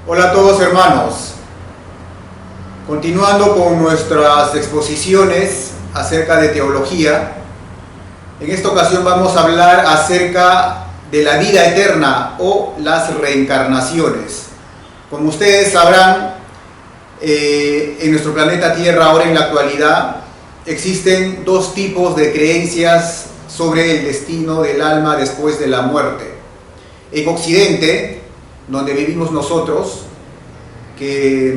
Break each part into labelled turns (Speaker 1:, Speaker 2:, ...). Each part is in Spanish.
Speaker 1: Hola a todos hermanos, continuando con nuestras exposiciones acerca de teología, en esta ocasión vamos a hablar acerca de la vida eterna o las reencarnaciones. Como ustedes sabrán, en nuestro planeta Tierra ahora en la actualidad existen dos tipos de creencias sobre el destino del alma después de la muerte. En Occidente, donde vivimos nosotros, que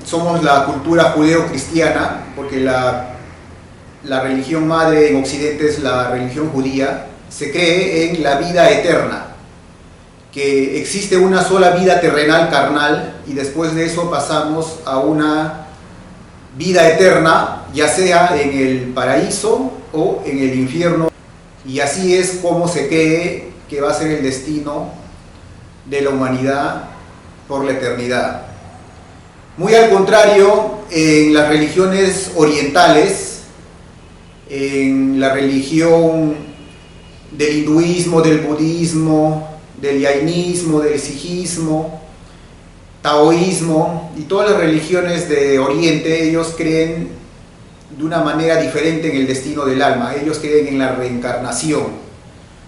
Speaker 1: somos la cultura judeo-cristiana, porque la religión madre en Occidente es la religión judía, se cree en la vida eterna, que existe una sola vida terrenal carnal y después de eso pasamos a una vida eterna, ya sea en el paraíso o en el infierno, y así es como se cree que va a ser el destino de la humanidad por la eternidad. Muy al contrario, en las religiones orientales, en la religión del hinduismo, del budismo, del jainismo, del sijismo, taoísmo y todas las religiones de Oriente, ellos creen de una manera diferente en el destino del alma. Ellos creen en la reencarnación.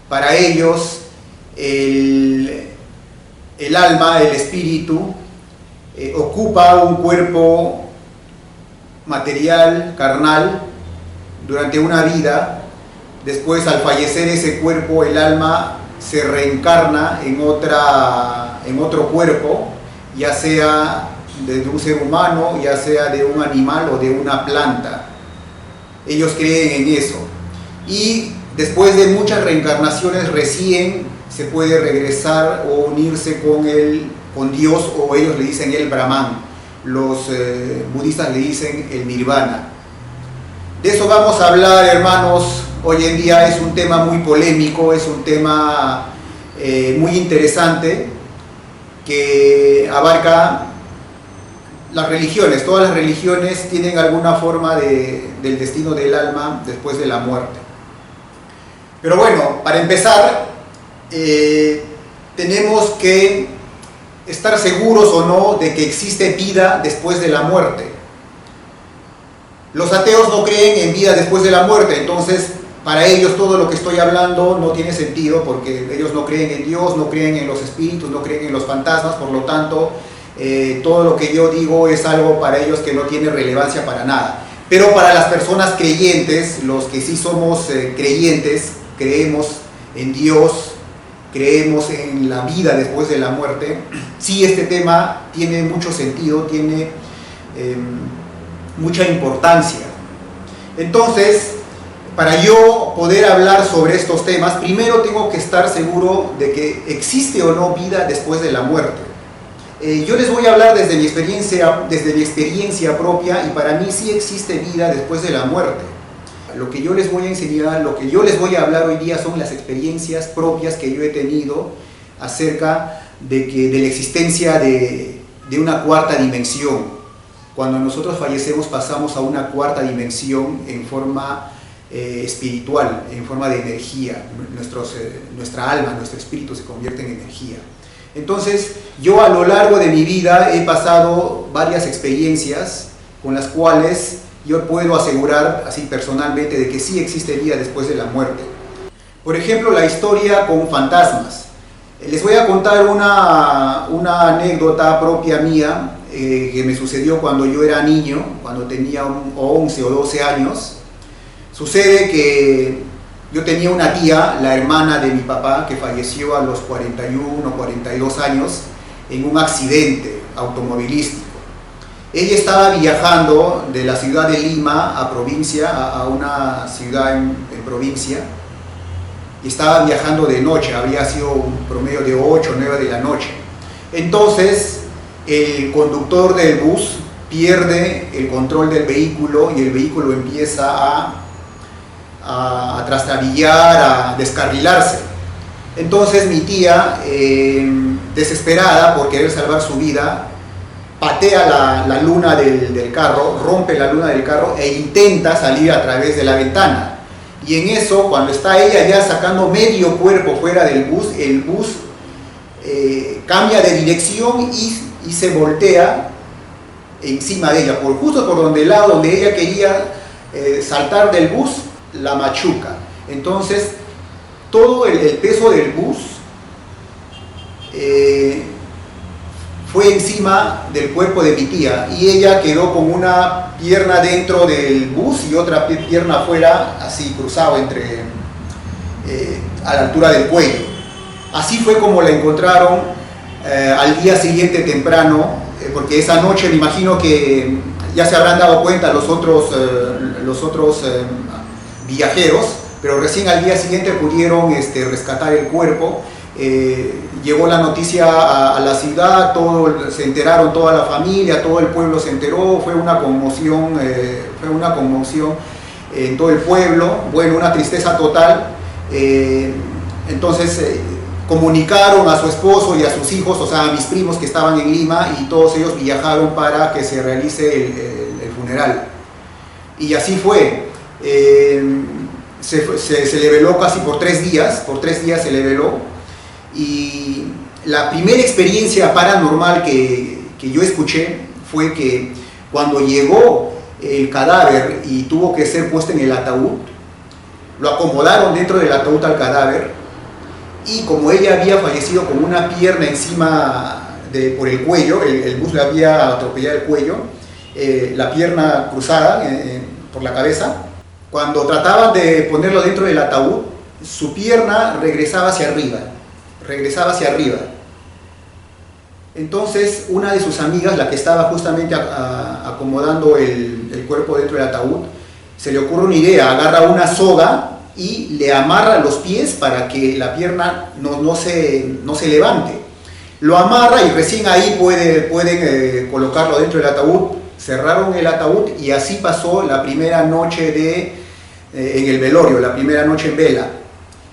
Speaker 1: Para ellos, el alma, el espíritu, ocupa un cuerpo material, carnal, durante una vida. Después, al fallecer ese cuerpo, el alma se reencarna en otro cuerpo, ya sea de un ser humano, ya sea de un animal o de una planta. Ellos creen en eso. Y después de muchas reencarnaciones recién se puede regresar o unirse con Dios, o ellos le dicen el Brahman. Los budistas le dicen el Nirvana. De eso vamos a hablar, hermanos. Hoy en día es un tema muy polémico, es un tema muy interesante que abarca las religiones. Todas las religiones tienen alguna forma del destino del alma después de la muerte. Pero bueno, para empezar, tenemos que estar seguros o no de que existe vida después de la muerte. Los ateos no creen en vida después de la muerte, entonces para ellos todo lo que estoy hablando no tiene sentido, porque ellos no creen en Dios, no creen en los espíritus, no creen en los fantasmas. Por lo tanto, todo lo que yo digo es algo para ellos que no tiene relevancia para nada. Pero para las personas creyentes, los que sí somos creyentes, creemos en Dios, creemos en la vida después de la muerte, sí, este tema tiene mucho sentido, tiene mucha importancia. Entonces, para yo poder hablar sobre estos temas, primero tengo que estar seguro de que existe o no vida después de la muerte. Yo les voy a hablar desde mi experiencia propia, y para mí sí existe vida después de la muerte. Lo que yo les voy a enseñar, lo que yo les voy a hablar hoy día son las experiencias propias que yo he tenido acerca de la existencia de una cuarta dimensión. Cuando nosotros fallecemos pasamos a una cuarta dimensión en forma espiritual, en forma de energía. Nuestra alma, nuestro espíritu se convierte en energía. Entonces, yo a lo largo de mi vida he pasado varias experiencias con las cuales yo puedo asegurar así personalmente de que sí existe vida después de la muerte. Por ejemplo, la historia con fantasmas. Les voy a contar una anécdota propia mía que me sucedió cuando yo era niño, cuando tenía 11 o 12 años. Sucede que yo tenía una tía, la hermana de mi papá, que falleció a los 41 o 42 años en un accidente automovilístico. Ella estaba viajando de la ciudad de Lima a provincia, a una ciudad en provincia, y estaba viajando de noche, habría sido un promedio de 8 o 9 de la noche. Entonces, el conductor del bus pierde el control del vehículo y el vehículo empieza a trastabillar, a descarrilarse. Entonces mi tía, desesperada por querer salvar su vida, patea la luna del carro, rompe la luna del carro e intenta salir a través de la ventana. Y en eso, cuando está ella ya sacando medio cuerpo fuera del bus, el bus cambia de dirección y se voltea encima de ella, justo por donde el lado donde ella quería saltar del bus, la machuca. Entonces todo el peso del bus fue encima del cuerpo de mi tía, y ella quedó con una pierna dentro del bus y otra pierna afuera, así cruzado a la altura del cuello. Así fue como la encontraron al día siguiente temprano, porque esa noche me imagino que ya se habrán dado cuenta los otros viajeros, pero recién al día siguiente pudieron rescatar el cuerpo. Llegó la noticia a la ciudad, se enteraron toda la familia, todo el pueblo se enteró, fue una conmoción en todo el pueblo, bueno, una tristeza total. Entonces comunicaron a su esposo y a sus hijos, o sea, a mis primos que estaban en Lima, y todos ellos viajaron para que se realice el funeral. Y así fue. Se le veló casi por 3 días se le veló. Y la primera experiencia paranormal que yo escuché fue que cuando llegó el cadáver y tuvo que ser puesto en el ataúd, lo acomodaron dentro del ataúd al cadáver, y como ella había fallecido con una pierna encima por el cuello, el bus le había atropellado el cuello, la pierna cruzada por la cabeza, cuando trataban de ponerlo dentro del ataúd, su pierna regresaba hacia arriba. Entonces una de sus amigas, la que estaba justamente acomodando el cuerpo dentro del ataúd, se le ocurre una idea: agarra una soga y le amarra los pies para que la pierna no se levante. Lo amarra y recién ahí pueden colocarlo dentro del ataúd. Cerraron el ataúd y así pasó la primera noche en el velorio, la primera noche en vela.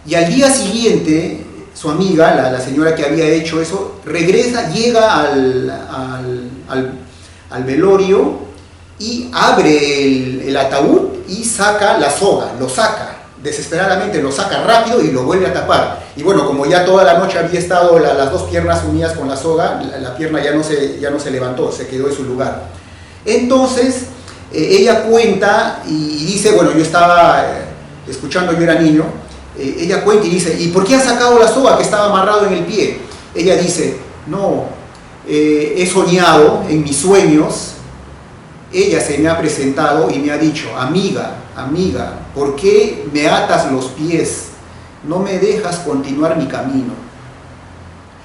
Speaker 1: Y al día siguiente, su amiga, la señora que había hecho eso, regresa, llega al velorio y abre el ataúd y saca la soga, lo saca, desesperadamente lo saca rápido y lo vuelve a tapar. Y bueno, como ya toda la noche había estado las 2 piernas unidas con la soga, la pierna ya no se levantó, se quedó en su lugar. Entonces ella cuenta y dice, bueno, yo estaba escuchando, yo era niño. Ella cuenta y dice: ¿y por qué ha sacado la soga que estaba amarrado en el pie? Ella dice: no, he soñado en mis sueños, ella se me ha presentado y me ha dicho: amiga, ¿por qué me atas los pies? No me dejas continuar mi camino.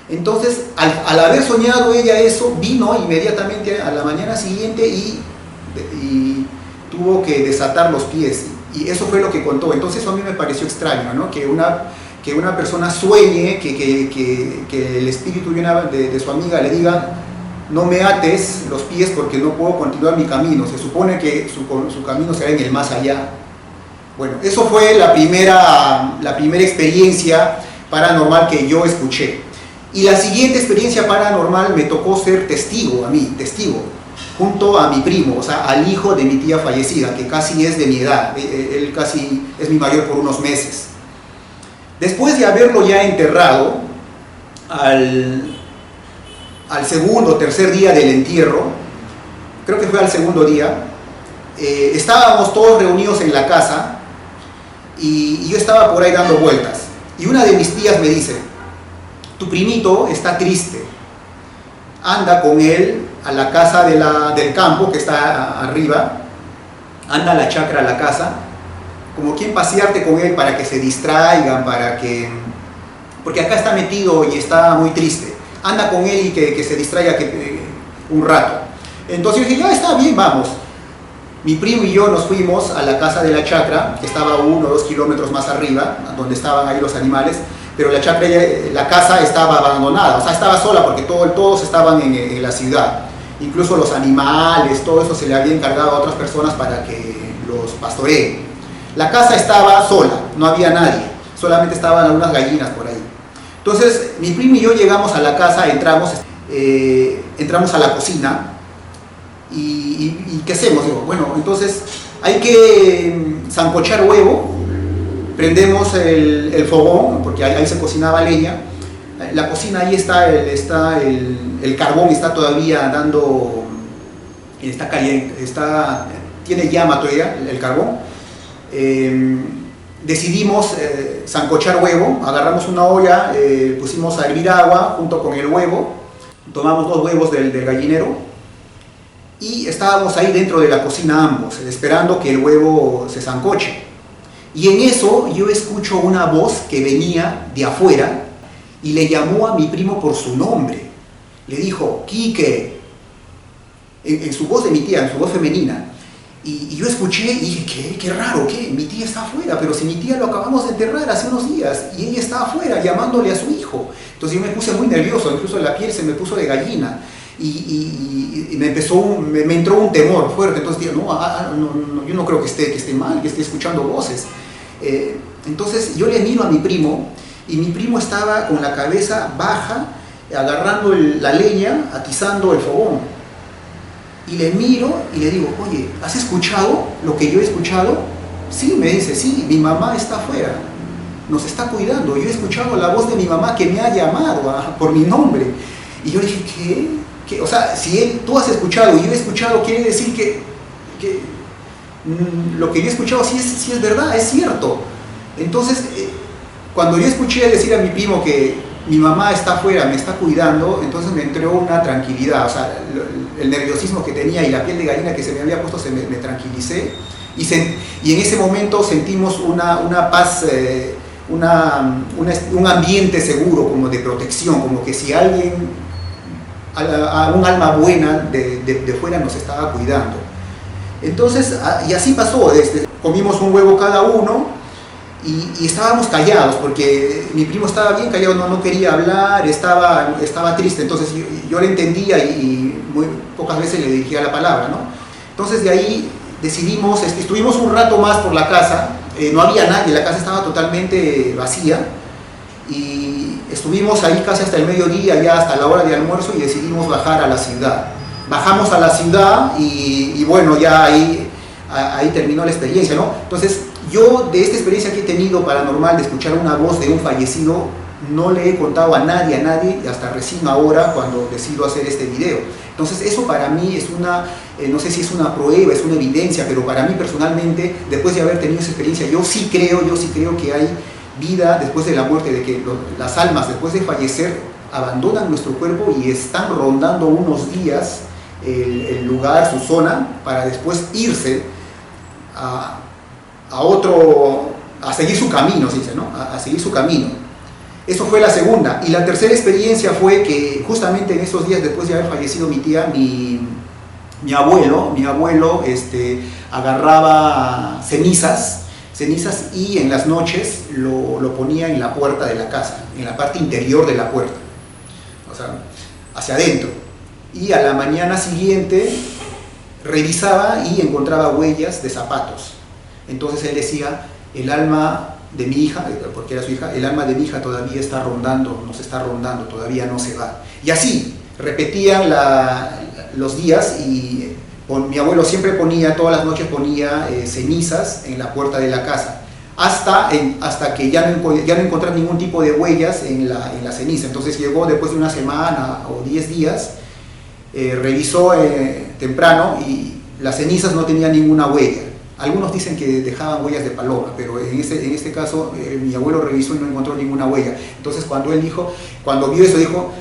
Speaker 1: Entonces, al haber soñado ella eso, vino inmediatamente a la mañana siguiente y tuvo que desatar los pies. Y eso fue lo que contó. Entonces eso a mí me pareció extraño, ¿no? Que una persona sueñe, que el espíritu de su amiga le diga: no me ates los pies porque no puedo continuar mi camino. Se supone que su camino será en el más allá. Bueno, eso fue la primera experiencia paranormal que yo escuché. Y la siguiente experiencia paranormal me tocó ser testigo, junto a mi primo, o sea, al hijo de mi tía fallecida, que casi es de mi edad. Él casi es mi mayor por unos meses. Después de haberlo ya enterrado, al segundo o tercer día del entierro, creo que fue al segundo día, estábamos todos reunidos en la casa y yo estaba por ahí dando vueltas. Y una de mis tías me dice: tu primito está triste, anda con él a la casa del campo que está arriba, anda a la chacra, a la casa, como quien pasearte con él para que se distraigan, porque acá está metido y está muy triste, anda con él y que se distraiga un rato. Entonces yo dije: ya está bien, vamos. Mi primo y yo nos fuimos a la casa de la chacra, que estaba 1 o 2 kilómetros más arriba, donde estaban ahí los animales, pero la casa estaba abandonada, o sea, estaba sola porque todos estaban en la ciudad. Incluso los animales, todo eso se le había encargado a otras personas para que los pastoreen. La casa estaba sola, no había nadie, solamente estaban algunas gallinas por ahí. Entonces mi primo y yo llegamos a la casa, entramos a la cocina y ¿qué hacemos? Digo, bueno, entonces hay que sancochar huevo. Prendemos el fogón, porque ahí se cocinaba leña. La cocina ahí está el carbón, está todavía dando, está caliente, tiene llama todavía el carbón. Decidimos sancochar huevo, agarramos una olla, pusimos a hervir agua junto con el huevo, tomamos 2 huevos del gallinero y estábamos ahí dentro de la cocina ambos, esperando que el huevo se sancoche. Y en eso yo escucho una voz que venía de afuera y le llamó a mi primo por su nombre. Le dijo, Quique, en su voz de mi tía, en su voz femenina. Y yo escuché y dije, qué raro, ¿qué? Mi tía está afuera, pero si mi tía lo acabamos de enterrar hace unos días y ella está afuera llamándole a su hijo. Entonces yo me puse muy nervioso, incluso la piel se me puso de gallina y me entró un temor fuerte. Entonces dije, yo no creo que esté mal, que esté escuchando voces. Entonces yo le miro a mi primo y mi primo estaba con la cabeza baja, agarrando la leña, atizando el fogón. Y le miro y le digo, oye, ¿has escuchado lo que yo he escuchado? Sí, me dice, sí, mi mamá está afuera, nos está cuidando. Yo he escuchado la voz de mi mamá que me ha llamado por mi nombre. Y yo dije, ¿qué? O sea, si tú has escuchado y yo he escuchado, quiere decir que lo que yo he escuchado sí es verdad, es cierto. Entonces, cuando yo escuché decir a mi primo que mi mamá está afuera, me está cuidando, entonces me entró una tranquilidad, o sea, el nerviosismo que tenía y la piel de gallina que se me había puesto, me tranquilicé y en ese momento sentimos una paz, un ambiente seguro, como de protección, como que si alguien, un alma buena de fuera nos estaba cuidando. Entonces, y así pasó, comimos un huevo cada uno. Y estábamos callados porque mi primo estaba bien callado, no quería hablar, estaba triste, entonces yo le entendía y muy pocas veces le dirigía la palabra, ¿no? Entonces de ahí decidimos, estuvimos un rato más por la casa, no había nadie, la casa estaba totalmente vacía y estuvimos ahí casi hasta el mediodía, ya hasta la hora de almuerzo y decidimos bajar a la ciudad. Bajamos a la ciudad y bueno, ya ahí terminó la experiencia, ¿no? Entonces, yo de esta experiencia que he tenido paranormal de escuchar una voz de un fallecido, no le he contado a nadie, hasta recién ahora cuando decido hacer este video. Entonces eso para mí es no sé si es una prueba, es una evidencia, pero para mí personalmente, después de haber tenido esa experiencia, yo sí creo que hay vida después de la muerte, de que las almas después de fallecer abandonan nuestro cuerpo y están rondando unos días el lugar, su zona, para después irse a seguir su camino, se dice, ¿no? A seguir su camino. Eso fue la segunda. Y la tercera experiencia fue que justamente en esos días después de haber fallecido mi tía, mi abuelo agarraba cenizas y en las noches lo ponía en la puerta de la casa, en la parte interior de la puerta, o sea, hacia adentro. Y a la mañana siguiente revisaba y encontraba huellas de zapatos. Entonces él decía, el alma de mi hija, porque era su hija, el alma de mi hija todavía está rondando, nos está rondando, todavía no se va. Y así, repetían los días y mi abuelo siempre todas las noches ponía cenizas en la puerta de la casa, hasta que ya no encontraba ningún tipo de huellas en la ceniza. Entonces llegó después de una semana o 10 días, revisó temprano y las cenizas no tenían ninguna huella. Algunos dicen que dejaban huellas de paloma, pero en este caso mi abuelo revisó y no encontró ninguna huella. Entonces cuando vio eso, dijo,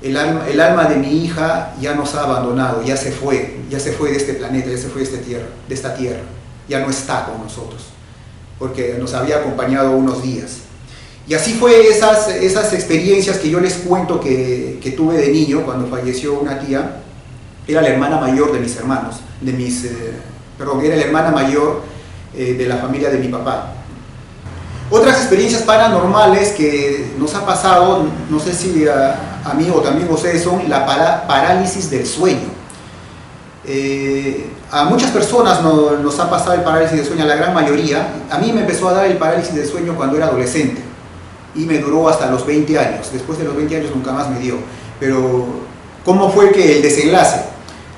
Speaker 1: el alma de mi hija ya nos ha abandonado, ya se fue de este planeta, ya se fue de esta tierra, ya no está con nosotros, porque nos había acompañado unos días. Y así fue esas experiencias que yo les cuento que tuve de niño cuando falleció una tía. Era la hermana mayor de mis hermanos, era la hermana mayor de la familia de mi papá. Otras experiencias paranormales que nos ha pasado, no sé si a mí o también a ustedes, son la parálisis del sueño. A muchas personas nos ha pasado el parálisis del sueño, a la gran mayoría. A mí me empezó a dar el parálisis del sueño cuando era adolescente y me duró hasta los 20 años. Después de los 20 años nunca más me dio. Pero, ¿cómo fue que el desenlace?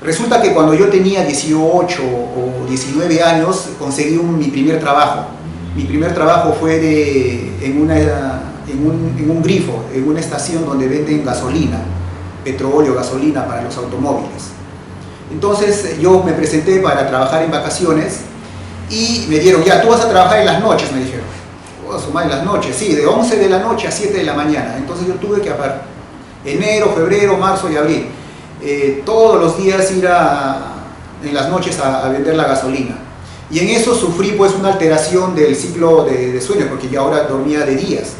Speaker 1: Resulta que cuando yo tenía 18 o 19 años conseguí mi primer trabajo. Mi primer trabajo fue en en un grifo, en una estación donde venden gasolina, petróleo, gasolina para los automóviles. Entonces yo me presenté para trabajar en vacaciones y me dieron, ya, tú vas a trabajar en las noches, me dijeron. Oh, sumar en las noches, sí, de 11 de la noche a 7 de la mañana. Entonces yo tuve que aparte, enero, febrero, marzo y abril, todos los días ir en las noches a vender la gasolina. Y en eso sufrí pues una alteración del ciclo de sueño, porque yo ahora dormía de días.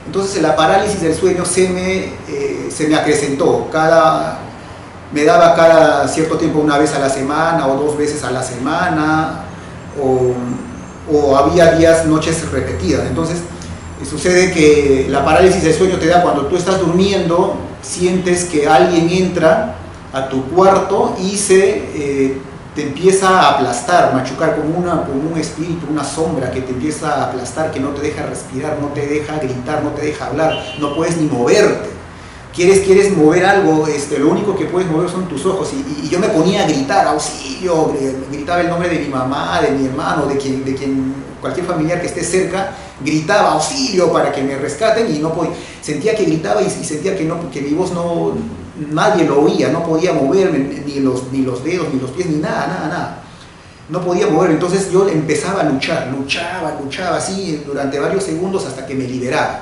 Speaker 1: Entonces la parálisis del sueño se me acrecentó. Me daba cada cierto tiempo, una vez a la semana o 2 veces a la semana, o había días, noches repetidas. Entonces sucede que la parálisis del sueño te da cuando tú estás durmiendo, sientes que alguien entra a tu cuarto y te empieza a aplastar, machucar, como un espíritu, una sombra que te empieza a aplastar, que no te deja respirar, no te deja gritar, no te deja hablar, no puedes ni moverte. Quieres mover algo, lo único que puedes mover son tus ojos. Y yo me ponía a gritar, auxilio, gritaba el nombre de mi mamá, de mi hermano, de quien cualquier familiar que esté cerca, gritaba auxilio para que me rescaten, y no podía. Sentía que gritaba y sentía que mi voz nadie lo oía, no podía moverme, ni los dedos, ni los pies, ni nada. No podía moverme. Entonces yo empezaba a luchaba así durante varios segundos hasta que me liberaba.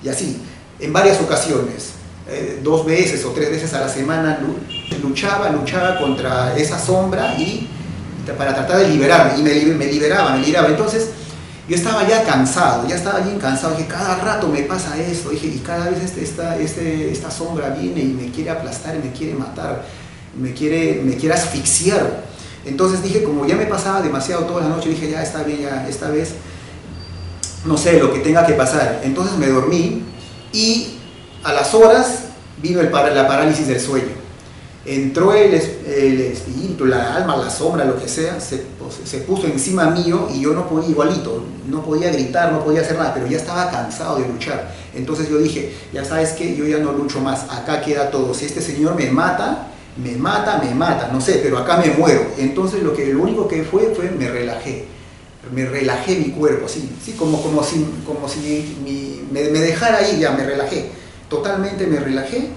Speaker 1: Y así, en varias ocasiones. 2 veces o 3 veces a la semana luchaba contra esa sombra y para tratar de liberarme, y me liberaba. Entonces yo estaba ya bien cansado, dije, cada rato me pasa esto, dije, y cada vez esta sombra viene y me quiere aplastar, y me quiere matar, me quiere asfixiar. Entonces dije, como ya me pasaba demasiado toda la noche, dije, ya está bien, ya esta vez no sé lo que tenga que pasar. Entonces me dormí y a las horas vino la parálisis del sueño. Entró el espíritu, la alma, la sombra, lo que sea, se puso encima mío, y yo no podía, igualito, no podía gritar, no podía hacer nada, pero ya estaba cansado de luchar. Entonces yo dije, ya sabes qué, yo ya no lucho más, acá queda todo. Si este señor me mata, no sé, pero acá me muero. Entonces lo único que fue me relajé mi cuerpo, sí, como si me dejara ahí, ya me relajé. Totalmente me relajé,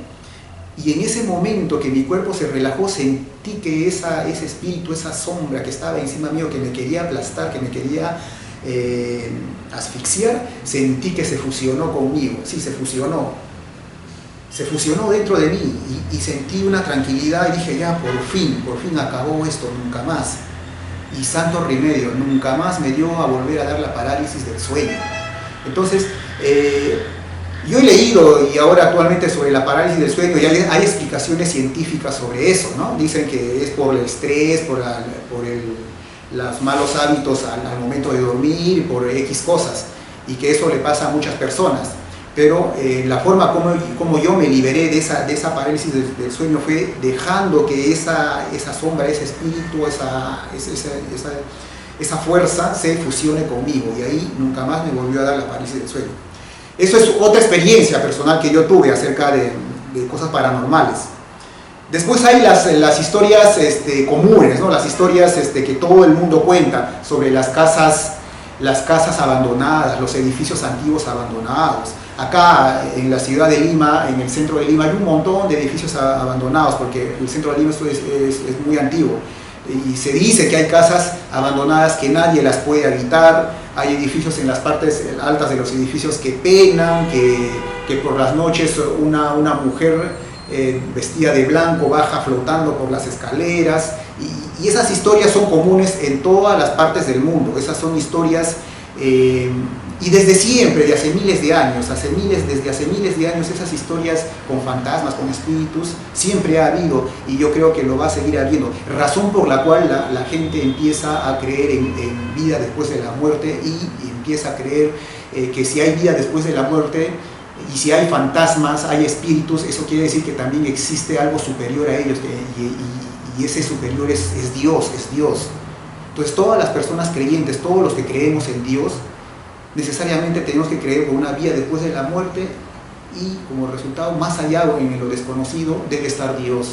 Speaker 1: y en ese momento que mi cuerpo se relajó, sentí que ese espíritu, esa sombra que estaba encima mío, que me quería aplastar, que me quería asfixiar, sentí que se fusionó conmigo. Sí, se fusionó dentro de mí, y sentí una tranquilidad, y dije, ya, por fin acabó esto, nunca más. Y santo remedio, nunca más me dio a volver a dar la parálisis del sueño. Entonces, yo he leído y ahora actualmente sobre la parálisis del sueño, y hay explicaciones científicas sobre eso, ¿no? Dicen que es por el estrés, por los malos hábitos al momento de dormir, por X cosas, y que eso le pasa a muchas personas. Pero la forma como yo me liberé de esa parálisis del sueño fue dejando que esa sombra, ese espíritu, esa fuerza se fusione conmigo, y ahí nunca más me volvió a dar la parálisis del sueño. Eso es otra experiencia personal que yo tuve acerca de cosas paranormales. Después hay las historias comunes, ¿no? Las historias que todo el mundo cuenta sobre las casas abandonadas, los edificios antiguos abandonados. Acá en la ciudad de Lima, en el centro de Lima, hay un montón de edificios abandonados, porque el centro de Lima es muy antiguo. Y se dice que hay casas abandonadas que nadie las puede habitar. Hay edificios en las partes altas de los edificios que penan, que por las noches una mujer vestida de blanco baja flotando por las escaleras, y esas historias son comunes en todas las partes del mundo. Esas son historias, y desde siempre, desde hace miles de años, esas historias con fantasmas, con espíritus, siempre ha habido, y yo creo que lo va a seguir habiendo, razón por la cual la gente empieza a creer en vida después de la muerte, y empieza a creer que si hay vida después de la muerte, y si hay fantasmas, hay espíritus, eso quiere decir que también existe algo superior a ellos, y ese superior es Dios. Entonces todas las personas creyentes, todos los que creemos en Dios, necesariamente tenemos que creer con una vida después de la muerte, y como resultado, más allá en lo desconocido, debe estar Dios.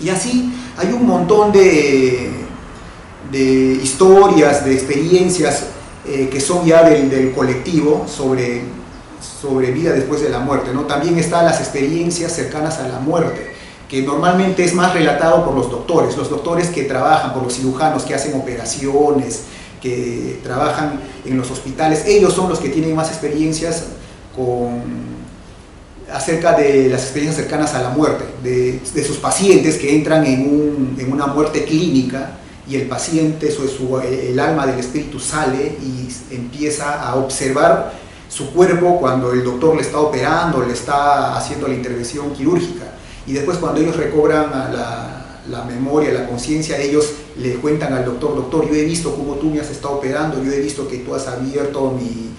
Speaker 1: Y así hay un montón de historias, de experiencias que son ya del colectivo sobre vida después de la muerte, ¿no? También están las experiencias cercanas a la muerte, que normalmente es más relatado por los doctores que trabajan, por los cirujanos que hacen operaciones, que trabajan en los hospitales. Ellos son los que tienen más experiencias acerca de las experiencias cercanas a la muerte, de sus pacientes que entran en una muerte clínica, y el paciente, el alma del espíritu sale y empieza a observar su cuerpo cuando el doctor le está operando, le está haciendo la intervención quirúrgica. Y después, cuando ellos recobran la memoria, la conciencia, ellos le cuentan al doctor, yo he visto cómo tú me has estado operando, yo he visto que tú has abierto mi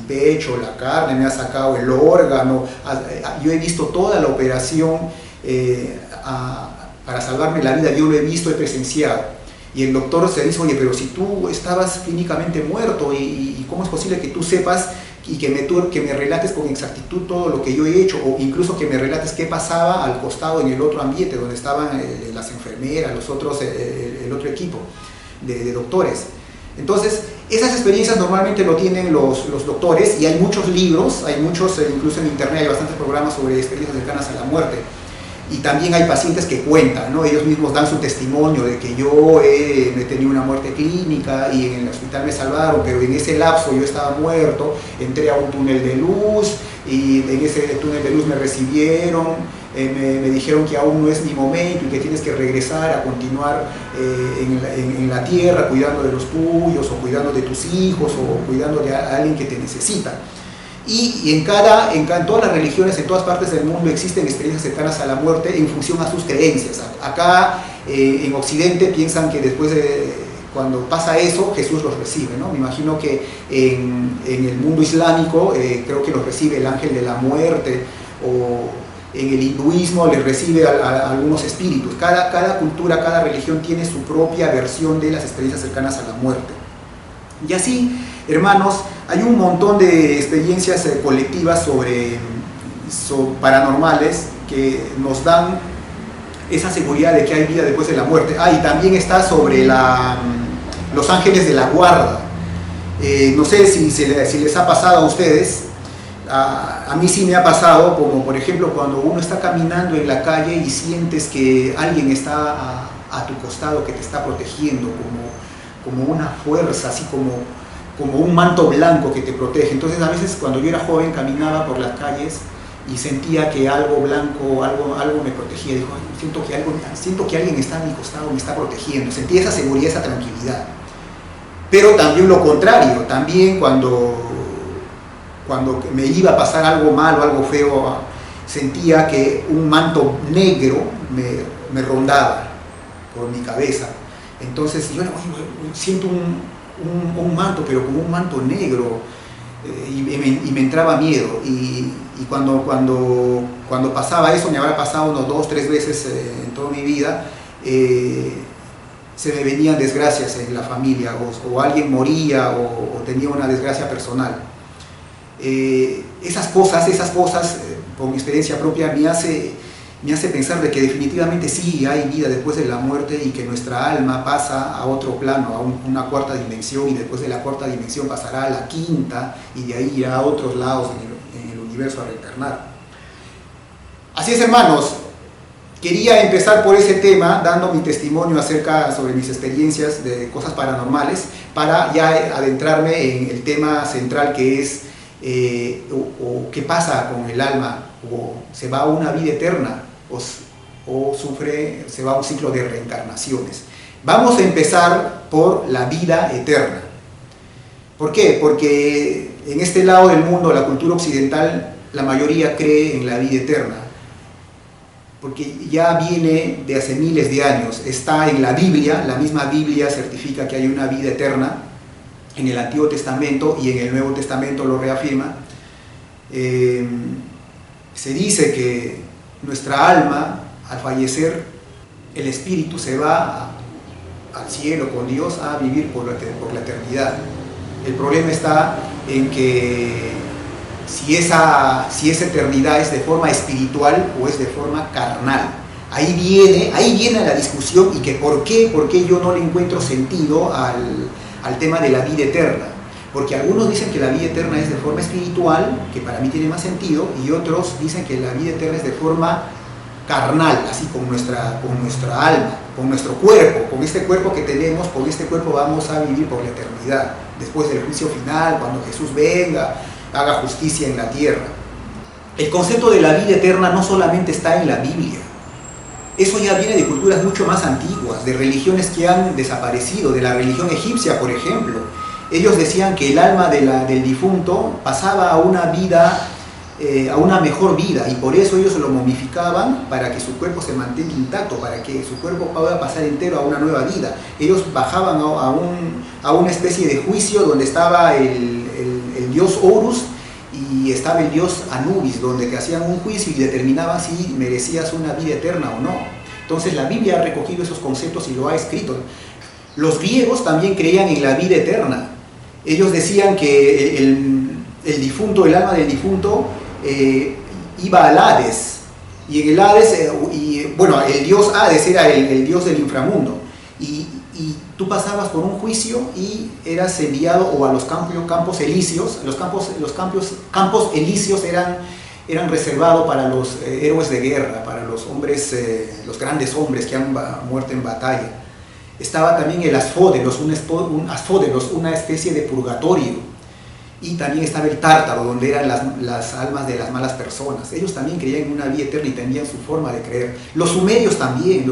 Speaker 1: pecho, la carne, me has sacado el órgano, yo he visto toda la operación para salvarme la vida, yo lo he visto, he presenciado. Y el doctor se dice, oye, pero si tú estabas clínicamente muerto, ¿y cómo es posible que tú sepas y que me relates con exactitud todo lo que yo he hecho, o incluso que me relates qué pasaba al costado en el otro ambiente donde estaban las enfermeras, el otro equipo de doctores? Entonces, esas experiencias normalmente lo tienen los doctores, y hay muchos libros, incluso en internet hay bastantes programas sobre experiencias cercanas a la muerte. Y también hay pacientes que cuentan, ¿no? Ellos mismos dan su testimonio de que yo he tenido una muerte clínica y en el hospital me salvaron, pero en ese lapso yo estaba muerto, entré a un túnel de luz y en ese túnel de luz me recibieron, me dijeron que aún no es mi momento y que tienes que regresar a continuar en la tierra cuidando de los tuyos, o cuidando de tus hijos, o cuidando de alguien que te necesita. Y en todas las religiones, en todas partes del mundo, existen experiencias cercanas a la muerte en función a sus creencias. Acá en Occidente piensan que cuando pasa eso, Jesús los recibe, ¿no? Me imagino que en el mundo islámico creo que los recibe el ángel de la muerte, o en el hinduismo les recibe a algunos espíritus. Cada cultura, cada religión tiene su propia versión de las experiencias cercanas a la muerte. Y así, hermanos, hay un montón de experiencias colectivas paranormales que nos dan esa seguridad de que hay vida después de la muerte. Y también está sobre los ángeles de la guarda. No sé si les ha pasado a ustedes. A mí sí me ha pasado, como por ejemplo cuando uno está caminando en la calle y sientes que alguien está a tu costado, que te está protegiendo, como una fuerza, así como un manto blanco que te protege. Entonces, a veces cuando yo era joven caminaba por las calles y sentía que algo blanco, algo me protegía. Dijo, siento que alguien está a mi costado, me está protegiendo. Sentía esa seguridad, esa tranquilidad. Pero también lo contrario, también cuando me iba a pasar algo malo, algo feo, sentía que un manto negro me rondaba por mi cabeza. Entonces yo siento un manto, pero como un manto negro, y me entraba miedo. Y cuando pasaba eso, me habrá pasado unos 2 o 3 veces en toda mi vida, se me venían desgracias en la familia, o alguien moría, o tenía una desgracia personal. Esas cosas, por mi experiencia propia, me hace pensar de que definitivamente sí hay vida después de la muerte, y que nuestra alma pasa a otro plano, a una cuarta dimensión, y después de la cuarta dimensión pasará a la quinta, y de ahí irá a otros lados en el universo a reencarnar. Así es, hermanos, quería empezar por ese tema, dando mi testimonio sobre mis experiencias de cosas paranormales, para ya adentrarme en el tema central, que es qué pasa con el alma, o se va a una vida eterna, o se va a un ciclo de reencarnaciones. Vamos a empezar por la vida eterna. ¿Por qué? Porque en este lado del mundo, la cultura occidental, la mayoría cree en la vida eterna, porque ya viene de hace miles de años, está en la Biblia. La misma Biblia certifica que hay una vida eterna en el Antiguo Testamento, y en el Nuevo Testamento lo reafirma. Se dice que nuestra alma, al fallecer, el espíritu se va al cielo con Dios a vivir por la eternidad. El problema está en que si esa eternidad es de forma espiritual o es de forma carnal. Ahí viene la discusión, y que por qué yo no le encuentro sentido al tema de la vida eterna. Porque algunos dicen que la vida eterna es de forma espiritual, que para mí tiene más sentido, y otros dicen que la vida eterna es de forma carnal, así con nuestra alma, con nuestro cuerpo, con este cuerpo que tenemos, con este cuerpo vamos a vivir por la eternidad, después del juicio final, cuando Jesús venga, haga justicia en la tierra. El concepto de la vida eterna no solamente está en la Biblia, eso ya viene de culturas mucho más antiguas, de religiones que han desaparecido, de la religión egipcia, por ejemplo. Ellos decían que el alma del difunto pasaba a una vida, a una mejor vida, y por eso ellos lo momificaban para que su cuerpo se mantenga intacto, para que su cuerpo pueda pasar entero a una nueva vida. Ellos bajaban a una especie de juicio donde estaba el dios Horus y estaba el dios Anubis, donde te hacían un juicio y determinaban si merecías una vida eterna o no. Entonces la Biblia ha recogido esos conceptos y lo ha escrito. Los griegos también creían en la vida eterna. Ellos decían que el difunto, el alma del difunto, iba al Hades, y en el Hades, el dios Hades era el dios del inframundo, y tú pasabas por un juicio y eras enviado o a los campos elíseos. Los campos elíseos eran reservados para los héroes de guerra, para los hombres, los grandes hombres que han muerto en batalla. Estaba también el Asfódelos, una especie de purgatorio. Y también estaba el Tártaro, donde eran las almas de las malas personas. Ellos también creían en una vida eterna y tenían su forma de creer. Los sumerios también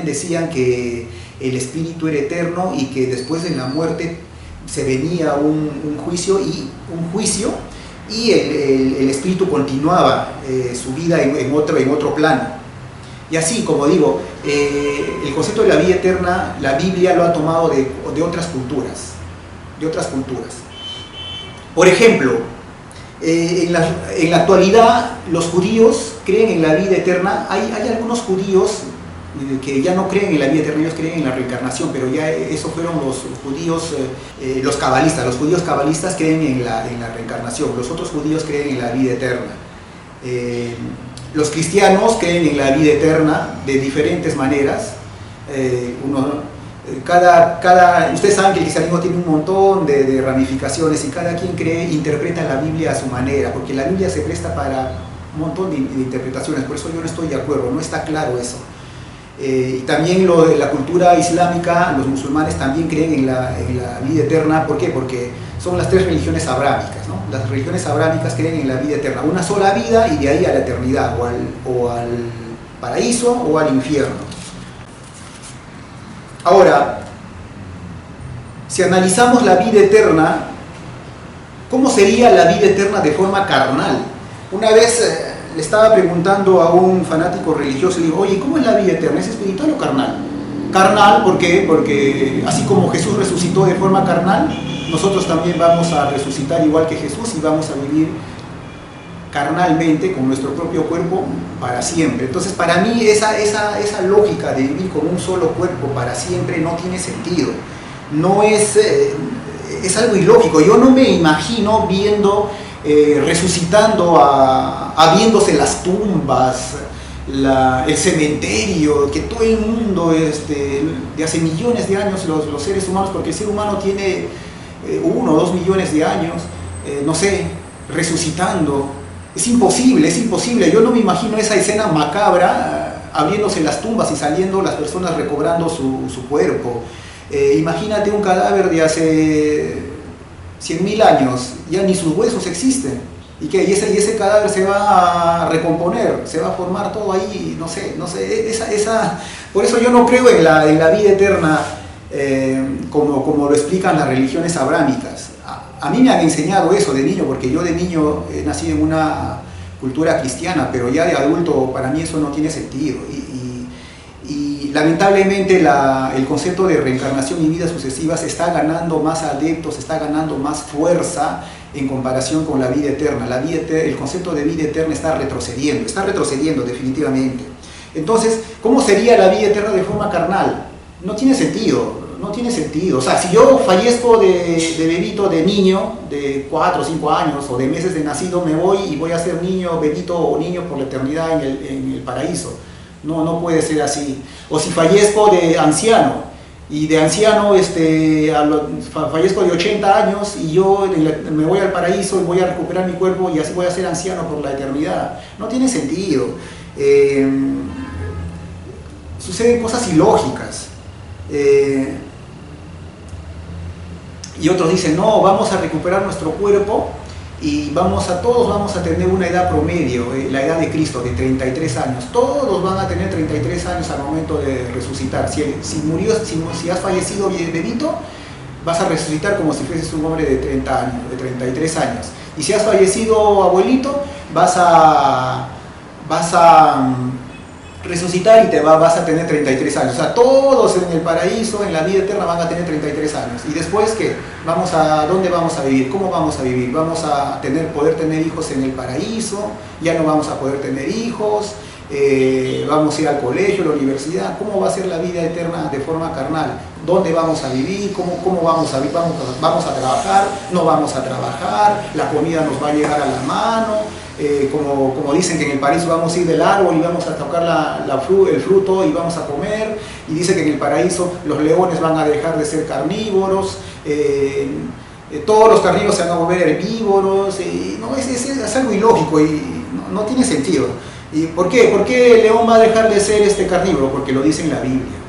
Speaker 1: decían que el espíritu era eterno y que después de la muerte se venía un juicio y el espíritu continuaba su vida en otro plano. Y así, como digo, el concepto de la vida eterna, la Biblia lo ha tomado de otras culturas. Por ejemplo, en la actualidad los judíos creen en la vida eterna. Hay algunos judíos que ya no creen en la vida eterna, ellos creen en la reencarnación, pero ya eso fueron los judíos, los cabalistas. Los judíos cabalistas creen en la reencarnación, los otros judíos creen en la vida eterna. Los cristianos creen en la vida eterna de diferentes maneras. Ustedes saben que el cristianismo tiene un montón de ramificaciones y cada quien interpreta la Biblia a su manera, porque la Biblia se presta para un montón de interpretaciones, por eso yo no estoy de acuerdo, no está claro eso. Y también la cultura islámica, los musulmanes también creen en la vida eterna. ¿Por qué? Porque son las tres religiones abrámicas, ¿no? Las religiones abrámicas creen en la vida eterna, una sola vida y de ahí a la eternidad, o al paraíso o al infierno. Ahora, si analizamos la vida eterna, ¿cómo sería la vida eterna de forma carnal? Una vez le estaba preguntando a un fanático religioso y le digo, oye, ¿cómo es la vida eterna? ¿Es espiritual o carnal? Carnal, ¿por qué? Porque así como Jesús resucitó de forma carnal, nosotros también vamos a resucitar igual que Jesús y vamos a vivir carnalmente con nuestro propio cuerpo para siempre. Entonces, para mí esa lógica de vivir con un solo cuerpo para siempre no tiene sentido. No es algo ilógico. Yo no me imagino resucitando abriéndose las tumbas, el cementerio, que todo el mundo de hace millones de años, los seres humanos, porque el ser humano tiene 1 o 2 millones de años, resucitando. Es imposible. Yo no me imagino esa escena macabra, abriéndose las tumbas y saliendo las personas recobrando su cuerpo. Imagínate un cadáver de hace 100.000 años, ya ni sus huesos existen. Y ese cadáver se va a recomponer, se va a formar todo ahí, no sé. Por eso yo no creo en la vida eterna como lo explican las religiones abrámicas. A mí me han enseñado eso de niño, porque yo de niño he nacido en una cultura cristiana, pero ya de adulto para mí eso no tiene sentido. Y lamentablemente el concepto de reencarnación y vidas sucesivas está ganando más adeptos, está ganando más fuerza en comparación con la vida eterna. El concepto de vida eterna está retrocediendo definitivamente. Entonces, ¿cómo sería la vida eterna de forma carnal? No tiene sentido. O sea, si yo fallezco de bebito, de niño, de 4 o 5 años, o de meses de nacido, me voy y voy a ser niño, bebito o niño por la eternidad en el paraíso. No puede ser así. O si fallezco de anciano y de anciano fallezco de 80 años y yo me voy al paraíso y voy a recuperar mi cuerpo y así voy a ser anciano por la eternidad. No tiene sentido. Suceden cosas ilógicas. Y otros dicen, no, vamos a recuperar nuestro cuerpo y todos vamos a tener una edad promedio, la edad de Cristo, de 33 años. Todos van a tener 33 años al momento de resucitar. Si has fallecido bebito, vas a resucitar como si fueses un hombre de 30 años, de 33 años. Y si has fallecido abuelito, vas a resucitar y vas a tener 33 años. O sea, todos en el paraíso, en la vida eterna, van a tener 33 años. ¿Y después qué? ¿Dónde vamos a vivir? ¿Cómo vamos a vivir? ¿Vamos a poder tener hijos en el paraíso? ¿Ya no vamos a poder tener hijos? ¿Vamos a ir al colegio, a la universidad? ¿Cómo va a ser la vida eterna de forma carnal? ¿Dónde vamos a vivir? ¿Cómo vamos a vivir? ¿Vamos a trabajar? ¿No vamos a trabajar? ¿La comida nos va a llegar a la mano? Como dicen que en el paraíso vamos a ir del árbol y vamos a tocar el fruto y vamos a comer, y dice que en el paraíso los leones van a dejar de ser carnívoros, todos los carnívoros se van a volver herbívoros, no, es algo ilógico y no tiene sentido. ¿Y por qué? ¿Por qué el león va a dejar de ser carnívoro? Porque lo dice en la Biblia.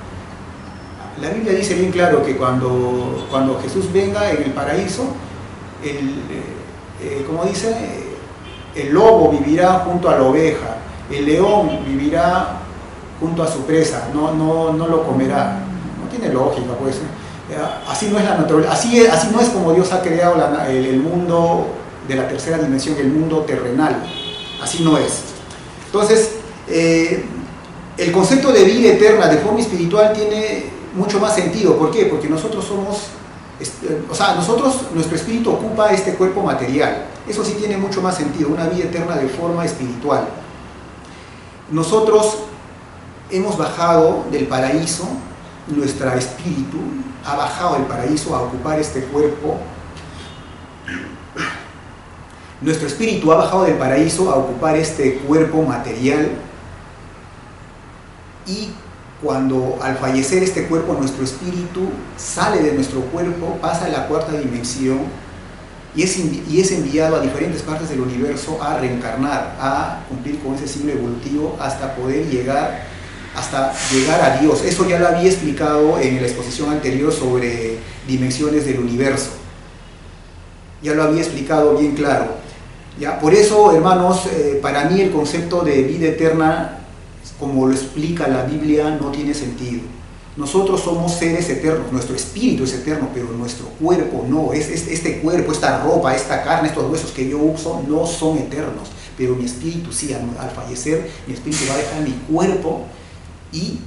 Speaker 1: La Biblia dice bien claro que cuando Jesús venga en el paraíso, como dice, el lobo vivirá junto a la oveja, el león vivirá junto a su presa, no lo comerá. No tiene lógica, pues. Así no es la naturaleza, así no es como Dios ha creado el mundo de la tercera dimensión, el mundo terrenal. Así no es. Entonces, el concepto de vida eterna de forma espiritual tiene mucho más sentido. ¿Por qué? Porque nosotros nuestro espíritu ocupa este cuerpo material. Eso sí tiene mucho más sentido, una vida eterna de forma espiritual. Nosotros hemos bajado del paraíso, nuestro espíritu ha bajado del paraíso a ocupar este cuerpo. Nuestro espíritu ha bajado del paraíso a ocupar este cuerpo material, y cuando al fallecer este cuerpo, nuestro espíritu sale de nuestro cuerpo, pasa a la cuarta dimensión y es enviado a diferentes partes del universo a reencarnar, a cumplir con ese ciclo evolutivo hasta poder llegar a Dios. Eso ya lo había explicado en la exposición anterior sobre dimensiones del universo. Ya lo había explicado bien claro. ¿Ya? Por eso, hermanos, para mí el concepto de vida eterna, como lo explica la Biblia, no tiene sentido. Nosotros somos seres eternos, nuestro espíritu es eterno, pero nuestro cuerpo no. Este cuerpo, esta ropa, esta carne, estos huesos que yo uso no son eternos, pero mi espíritu sí. Al fallecer, mi espíritu va a dejar mi cuerpo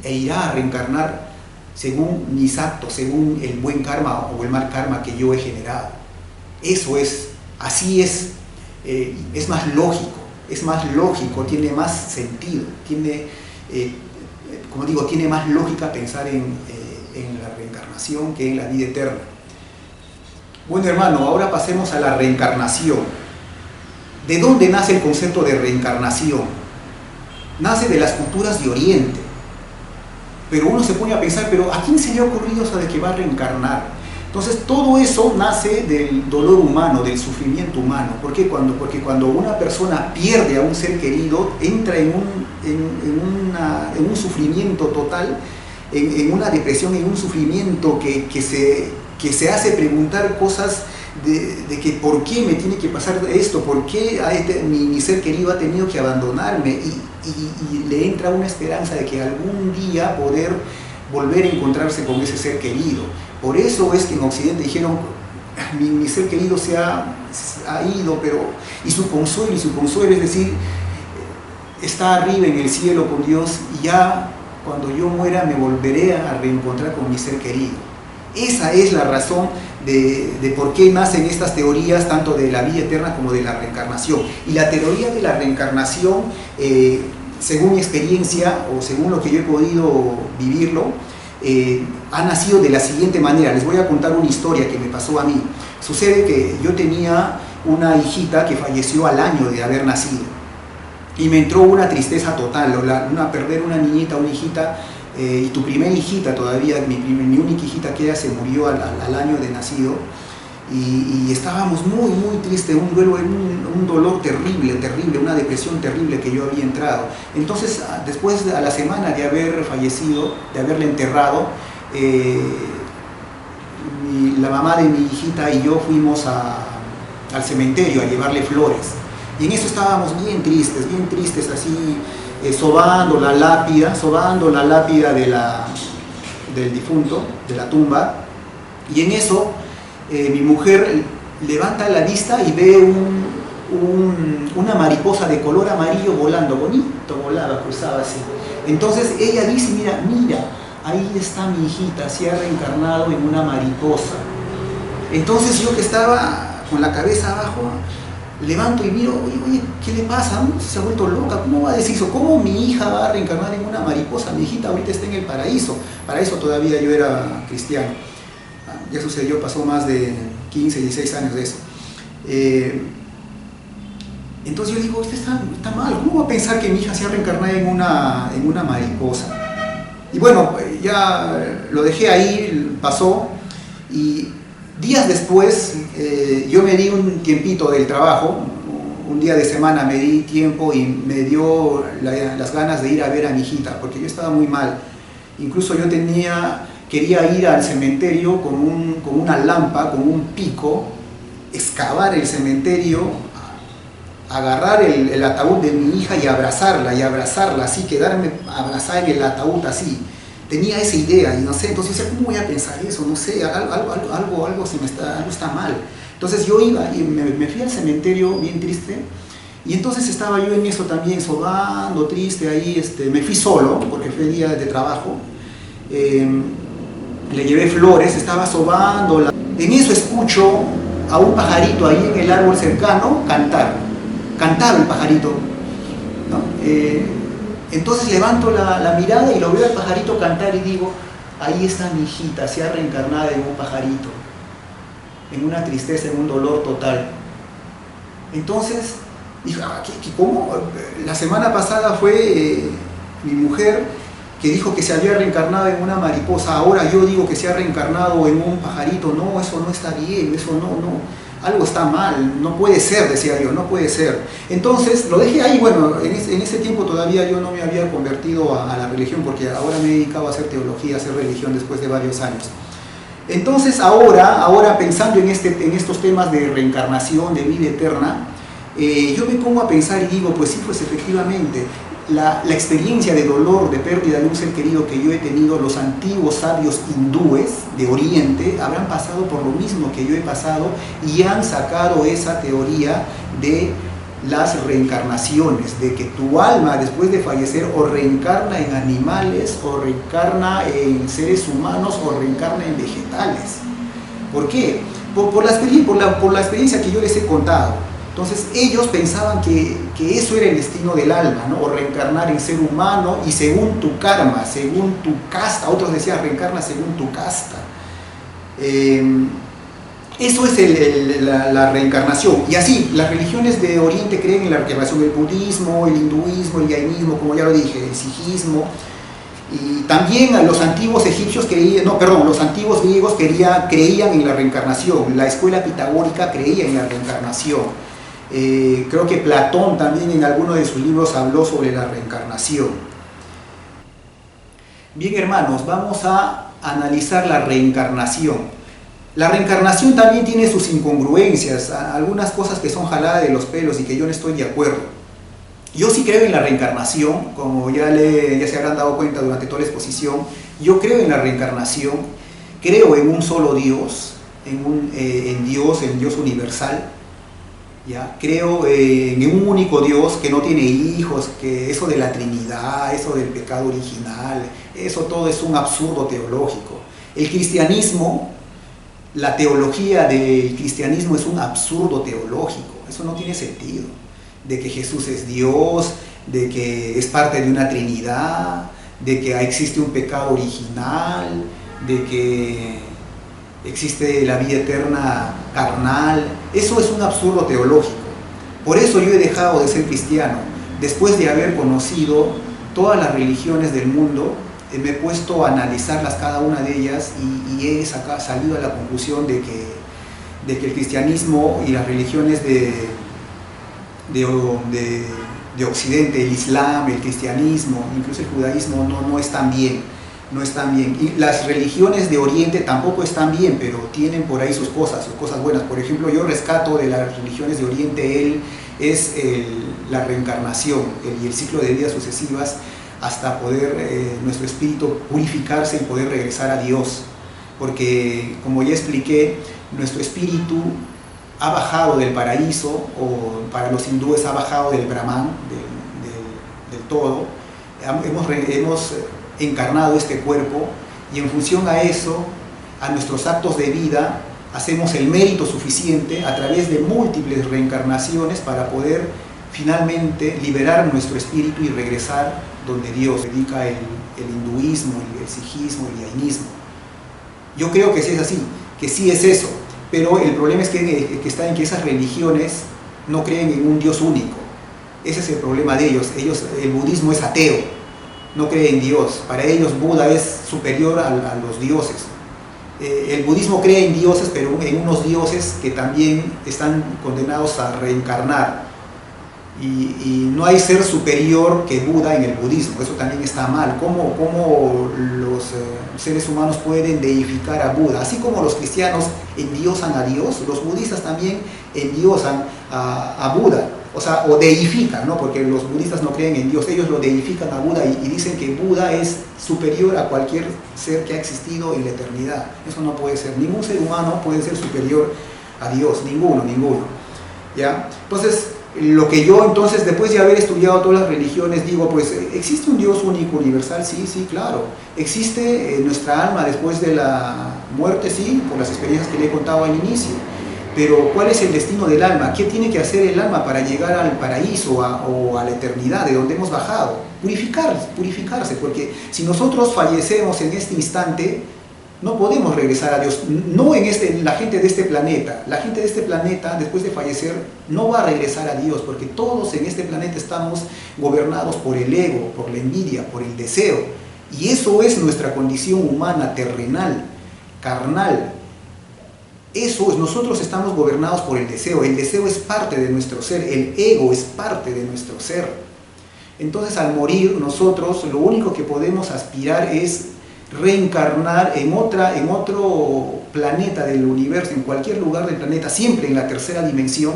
Speaker 1: e irá a reencarnar según mis actos, según el buen karma o el mal karma que yo he generado. Eso es, así es. Es más lógico, tiene más sentido, tiene más lógica pensar en la reencarnación que en la vida eterna. Bueno, hermano, ahora pasemos a la reencarnación. ¿De dónde nace el concepto de reencarnación? Nace de las culturas de Oriente. Pero uno se pone a pensar, ¿pero a quién se le ha ocurrido eso de que va a reencarnar? Entonces todo eso nace del dolor humano, del sufrimiento humano. ¿Por qué? Porque cuando una persona pierde a un ser querido, entra en un sufrimiento total, en una depresión, en un sufrimiento que se hace preguntar cosas de que ¿por qué me tiene que pasar esto? ¿Por qué mi ser querido ha tenido que abandonarme? Y le entra una esperanza de que algún día poder volver a encontrarse con ese ser querido. Por eso es que en Occidente dijeron, mi ser querido ha ido, y su consuelo, es decir, está arriba en el cielo con Dios, y ya cuando yo muera me volveré a reencontrar con mi ser querido. Esa es la razón de por qué nacen estas teorías, tanto de la vida eterna como de la reencarnación. Y la teoría de la reencarnación, según mi experiencia, o según lo que yo he podido vivirlo, ha nacido de la siguiente manera. Les voy a contar una historia que me pasó a mí. Sucede que yo tenía una hijita que falleció al año de haber nacido y me entró una tristeza total, perder una niñita, una hijita y tu primera hijita todavía, mi única hijita que ella se murió al año de nacido, y estábamos muy tristes, un dolor terrible, una depresión terrible que yo había entrado. Entonces, después, a la semana de haber fallecido, de haberle enterrado, la mamá de mi hijita y yo fuimos al cementerio a llevarle flores, y en eso estábamos bien tristes, así, sobando la lápida del difunto, de la tumba, y en eso mi mujer levanta la vista y ve una mariposa de color amarillo volando, bonito, cruzaba así. Entonces ella dice, mira, ahí está mi hijita, se ha reencarnado en una mariposa. Entonces yo, que estaba con la cabeza abajo, levanto y miro, oye, ¿qué le pasa? Se ha vuelto loca, ¿cómo va a decir eso? ¿Cómo mi hija va a reencarnar en una mariposa? Mi hijita ahorita está en el paraíso. Para eso todavía yo era cristiano. Ya sucedió, pasó más de 15, 16 años de eso. Entonces yo digo, usted está mal, ¿cómo va a pensar que mi hija se ha reencarnado en una mariposa? Y bueno, ya lo dejé ahí, pasó, y días después yo me di un tiempito del trabajo, un día de semana me di tiempo y me dio las ganas de ir a ver a mi hijita, porque yo estaba muy mal. Incluso yo quería ir al cementerio con una lámpara, con un pico, excavar el cementerio, agarrar el ataúd de mi hija y abrazarla, así, quedarme abrazada en el ataúd así. Tenía esa idea y no sé, entonces yo decía, ¿cómo voy a pensar eso? No sé, algo está mal. Entonces yo iba y me fui al cementerio bien triste, y entonces estaba yo en eso también, sobando, triste ahí, me fui solo, porque fue día de trabajo. Le llevé flores, estaba sobando. En eso escucho a un pajarito ahí en el árbol cercano cantaba el pajarito, ¿no? Entonces levanto la mirada y lo veo al pajarito cantar y digo, ahí está mi hijita, se ha reencarnado en un pajarito, en una tristeza, en un dolor total. Entonces dije, ¿cómo? La semana pasada fue mi mujer que dijo que se había reencarnado en una mariposa, ahora yo digo que se ha reencarnado en un pajarito. No, eso no está bien, eso no, algo está mal, no puede ser, decía yo, no puede ser. Entonces lo dejé ahí. Bueno, en ese tiempo todavía yo no me había convertido a la religión, porque ahora me he dedicado a hacer teología, a hacer religión después de varios años. Entonces ahora pensando en estos temas de reencarnación, de vida eterna, yo me pongo a pensar y digo, pues sí, pues efectivamente, la experiencia de dolor, de pérdida de un ser querido que yo he tenido, los antiguos sabios hindúes de Oriente habrán pasado por lo mismo que yo he pasado, y han sacado esa teoría de las reencarnaciones, de que tu alma después de fallecer o reencarna en animales, o reencarna en seres humanos, o reencarna en vegetales. ¿Por qué? Por la experiencia que yo les he contado. Entonces ellos pensaban que eso era el destino del alma, ¿no? O reencarnar en ser humano y según tu karma, según tu casta. Otros decían reencarna según tu casta. Eso es la reencarnación. Y así, las religiones de Oriente creen en la reencarnación, el budismo, el hinduismo, el jainismo, como ya lo dije, el sijismo. Y también los antiguos egipcios los antiguos griegos creían en la reencarnación. La escuela pitagórica creía en la reencarnación. Creo que Platón también en alguno de sus libros habló sobre la reencarnación. Bien, hermanos, vamos a analizar la reencarnación. La reencarnación también tiene sus incongruencias, algunas cosas que son jaladas de los pelos y que yo no estoy de acuerdo. Yo sí creo en la reencarnación, como ya se habrán dado cuenta durante toda la exposición. Yo creo en la reencarnación, creo en un solo Dios, en Dios universal. ¿Ya? Creo en un único Dios que no tiene hijos, que eso de la Trinidad, eso del pecado original, eso todo es un absurdo teológico. El cristianismo, la teología del cristianismo es un absurdo teológico, eso no tiene sentido. De que Jesús es Dios, de que es parte de una Trinidad, de que existe un pecado original, de que existe la vida eterna carnal. Eso es un absurdo teológico. Por eso yo he dejado de ser cristiano, después de haber conocido todas las religiones del mundo. me he puesto a analizarlas cada una de ellas y he salido a la conclusión de que el cristianismo y las religiones de Occidente, el Islam, el cristianismo, incluso el judaísmo, no están bien. No están bien. Y las religiones de Oriente tampoco están bien, pero tienen por ahí sus cosas buenas. Por ejemplo, yo rescato de las religiones de Oriente la reencarnación y el ciclo de vidas sucesivas hasta poder nuestro espíritu purificarse y poder regresar a Dios. Porque, como ya expliqué, nuestro espíritu ha bajado del paraíso, o para los hindúes ha bajado del Brahman, del todo. Hemos encarnado este cuerpo y en función a eso, a nuestros actos de vida, hacemos el mérito suficiente a través de múltiples reencarnaciones para poder finalmente liberar nuestro espíritu y regresar donde Dios dedica el hinduismo, el sijismo, el jainismo. Yo creo que sí es así, que sí es eso, pero el problema es que está en que esas religiones no creen en un Dios único. Ese es el problema de ellos. El budismo es ateo, no cree en Dios. Para ellos Buda es superior a los dioses. El budismo cree en dioses, pero en unos dioses que también están condenados a reencarnar. Y no hay ser superior que Buda en el budismo. Eso también está mal. ¿Cómo los seres humanos pueden deificar a Buda? Así como los cristianos endiosan a Dios, los budistas también endiosan a Buda. O deifican, ¿no? Porque los budistas no creen en Dios, ellos lo deifican a Buda y dicen que Buda es superior a cualquier ser que ha existido en la eternidad. Eso no puede ser. Ningún ser humano puede ser superior a Dios, ninguno. ¿Ya? Entonces, lo que yo entonces, después de haber estudiado todas las religiones, digo, pues, ¿existe un Dios único, universal? Sí, claro. ¿Existe nuestra alma después de la muerte? Sí, por las experiencias que le he contado al inicio. Pero ¿cuál es el destino del alma? ¿Qué tiene que hacer el alma para llegar al paraíso o a la eternidad de donde hemos bajado? Purificarse, porque si nosotros fallecemos en este instante, no podemos regresar a Dios. No la gente de este planeta. La gente de este planeta, después de fallecer, no va a regresar a Dios, porque todos en este planeta estamos gobernados por el ego, por la envidia, por el deseo. Y eso es nuestra condición humana, terrenal, carnal. Nosotros estamos gobernados por el deseo es parte de nuestro ser, el ego es parte de nuestro ser. Entonces, al morir, nosotros lo único que podemos aspirar es reencarnar en otro planeta del universo, en cualquier lugar del planeta, siempre en la tercera dimensión,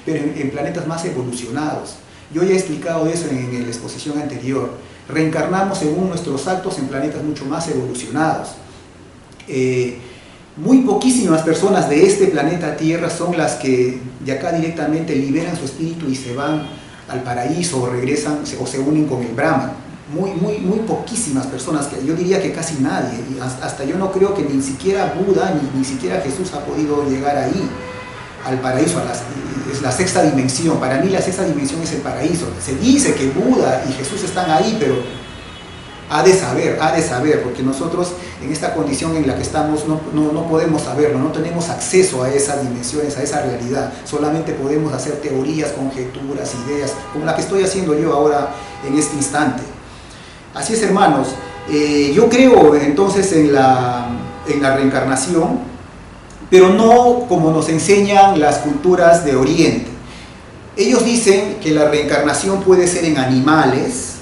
Speaker 1: pero en planetas más evolucionados. Yo ya he explicado eso en la exposición anterior. Reencarnamos según nuestros actos en planetas mucho más evolucionados. Muy poquísimas personas de este planeta Tierra son las que de acá directamente liberan su espíritu y se van al paraíso o regresan o se unen con el Brahman. Muy poquísimas personas, que yo diría que casi nadie, y hasta yo no creo que ni siquiera Buda ni siquiera Jesús ha podido llegar ahí, al paraíso, es la sexta dimensión. Para mí la sexta dimensión es el paraíso. Se dice que Buda y Jesús están ahí, pero ha de saber, porque nosotros en esta condición en la que estamos no podemos saberlo, no tenemos acceso a esas dimensiones, a esa realidad. Solamente podemos hacer teorías, conjeturas, ideas, como la que estoy haciendo yo ahora en este instante. Así es, hermanos. Yo creo entonces en la reencarnación, pero no como nos enseñan las culturas de Oriente. Ellos dicen que la reencarnación puede ser en animales,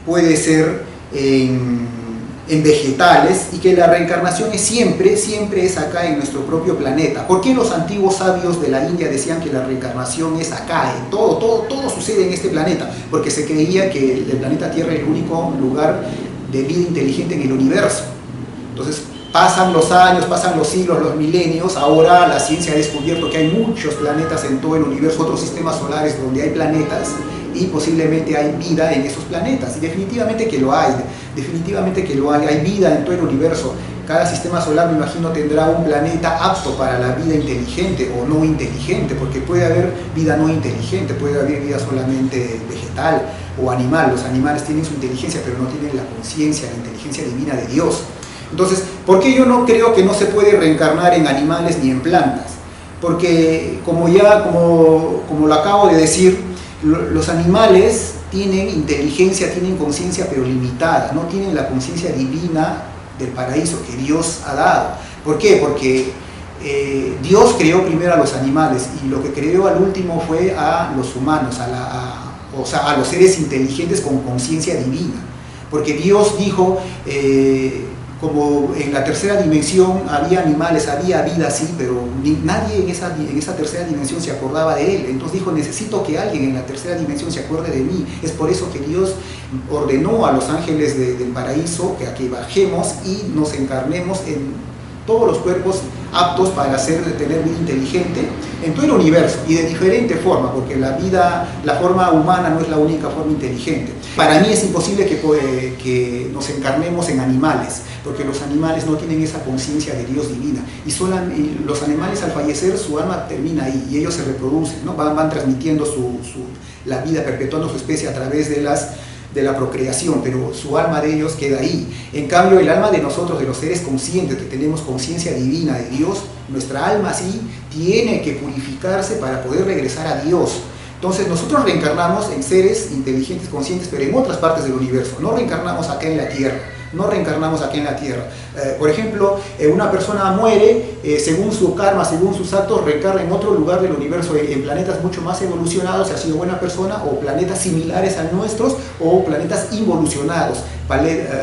Speaker 1: puede ser en vegetales, y que la reencarnación siempre es acá en nuestro propio planeta. ¿Por qué los antiguos sabios de la India decían que la reencarnación es acá? Todo sucede en este planeta, porque se creía que el planeta Tierra es el único lugar de vida inteligente en el universo. Entonces pasan los años, pasan los siglos, los milenios. Ahora la ciencia ha descubierto que hay muchos planetas en todo el universo, otros sistemas solares donde hay planetas, y posiblemente hay vida en esos planetas, y definitivamente que lo hay, hay vida en todo el universo. Cada sistema solar, me imagino, tendrá un planeta apto para la vida inteligente o no inteligente, porque puede haber vida no inteligente, puede haber vida solamente vegetal o animal. Los animales tienen su inteligencia, pero no tienen la conciencia, la inteligencia divina de Dios. Entonces, ¿por qué yo no creo que no se puede reencarnar en animales ni en plantas? Porque como lo acabo de decir, los animales tienen inteligencia, tienen conciencia, pero limitada, no tienen la conciencia divina del paraíso que Dios ha dado. ¿Por qué? Porque Dios creó primero a los animales y lo que creó al último fue a los humanos, o sea, a los seres inteligentes con conciencia divina. Porque Dios dijo, como en la tercera dimensión había animales, había vida, sí, pero nadie en esa tercera dimensión se acordaba de Él. Entonces dijo, necesito que alguien en la tercera dimensión se acuerde de mí. Es por eso que Dios ordenó a los ángeles del paraíso que bajemos y nos encarnemos en todos los cuerpos aptos para tener vida inteligente en todo el universo y de diferente forma, porque la forma humana no es la única forma inteligente. Para mí es imposible que nos encarnemos en animales, porque los animales no tienen esa conciencia de Dios divina y los animales al fallecer su alma termina ahí y ellos se reproducen, ¿no? van transmitiendo la vida, perpetuando su especie a través de la procreación, pero su alma de ellos queda ahí. En cambio, el alma de nosotros, de los seres conscientes, que tenemos conciencia divina de Dios, nuestra alma sí tiene que purificarse para poder regresar a Dios. Entonces nosotros reencarnamos en seres inteligentes, conscientes, pero en otras partes del universo. No reencarnamos acá en la Tierra. No reencarnamos aquí en la Tierra. Por ejemplo, una persona muere, según su karma, según sus actos, reencarna en otro lugar del universo, en planetas mucho más evolucionados, si ha sido buena persona, o planetas similares a nuestros, o planetas involucionados,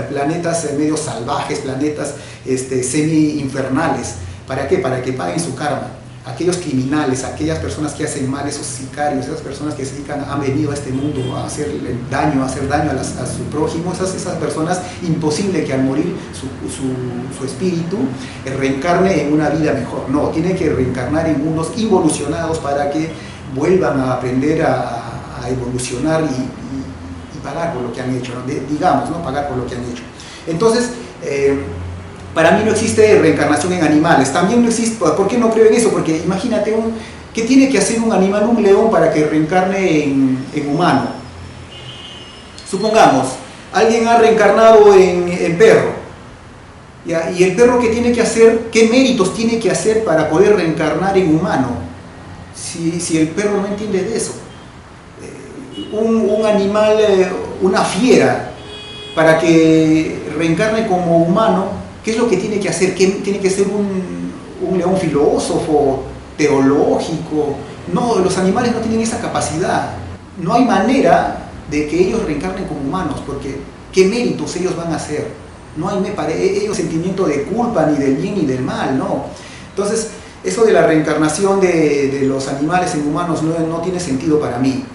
Speaker 1: planetas medio salvajes, planetas semi-infernales. ¿Para qué? Para que paguen su karma. Aquellos criminales, aquellas personas que hacen mal, esos sicarios, esas personas que se dedican, han venido a este mundo a hacer daño a su prójimo, esas personas, imposible que al morir su espíritu reencarne en una vida mejor. No, tiene que reencarnar en mundos involucionados para que vuelvan a aprender a evolucionar y pagar por lo que han hecho, ¿no? Digamos, ¿no? Pagar por lo que han hecho. Entonces, para mí no existe reencarnación en animales. También no existe. ¿Por qué no creo en eso? Porque imagínate, ¿qué tiene que hacer un animal, un león, para que reencarne en humano? Supongamos, alguien ha reencarnado en perro. ¿Ya? Y el perro, ¿qué tiene que hacer? ¿Qué méritos tiene que hacer para poder reencarnar en humano? Si el perro no entiende de eso. Un animal, una fiera, para que reencarne como humano, ¿qué es lo que tiene que hacer? ¿Tiene que ser un león filósofo, teológico? No, los animales no tienen esa capacidad. No hay manera de que ellos reencarnen como humanos, porque ¿qué méritos ellos van a hacer? No hay ellos sentimiento de culpa, ni del bien ni del mal, ¿no? Entonces, eso de la reencarnación de los animales en humanos no tiene sentido para mí.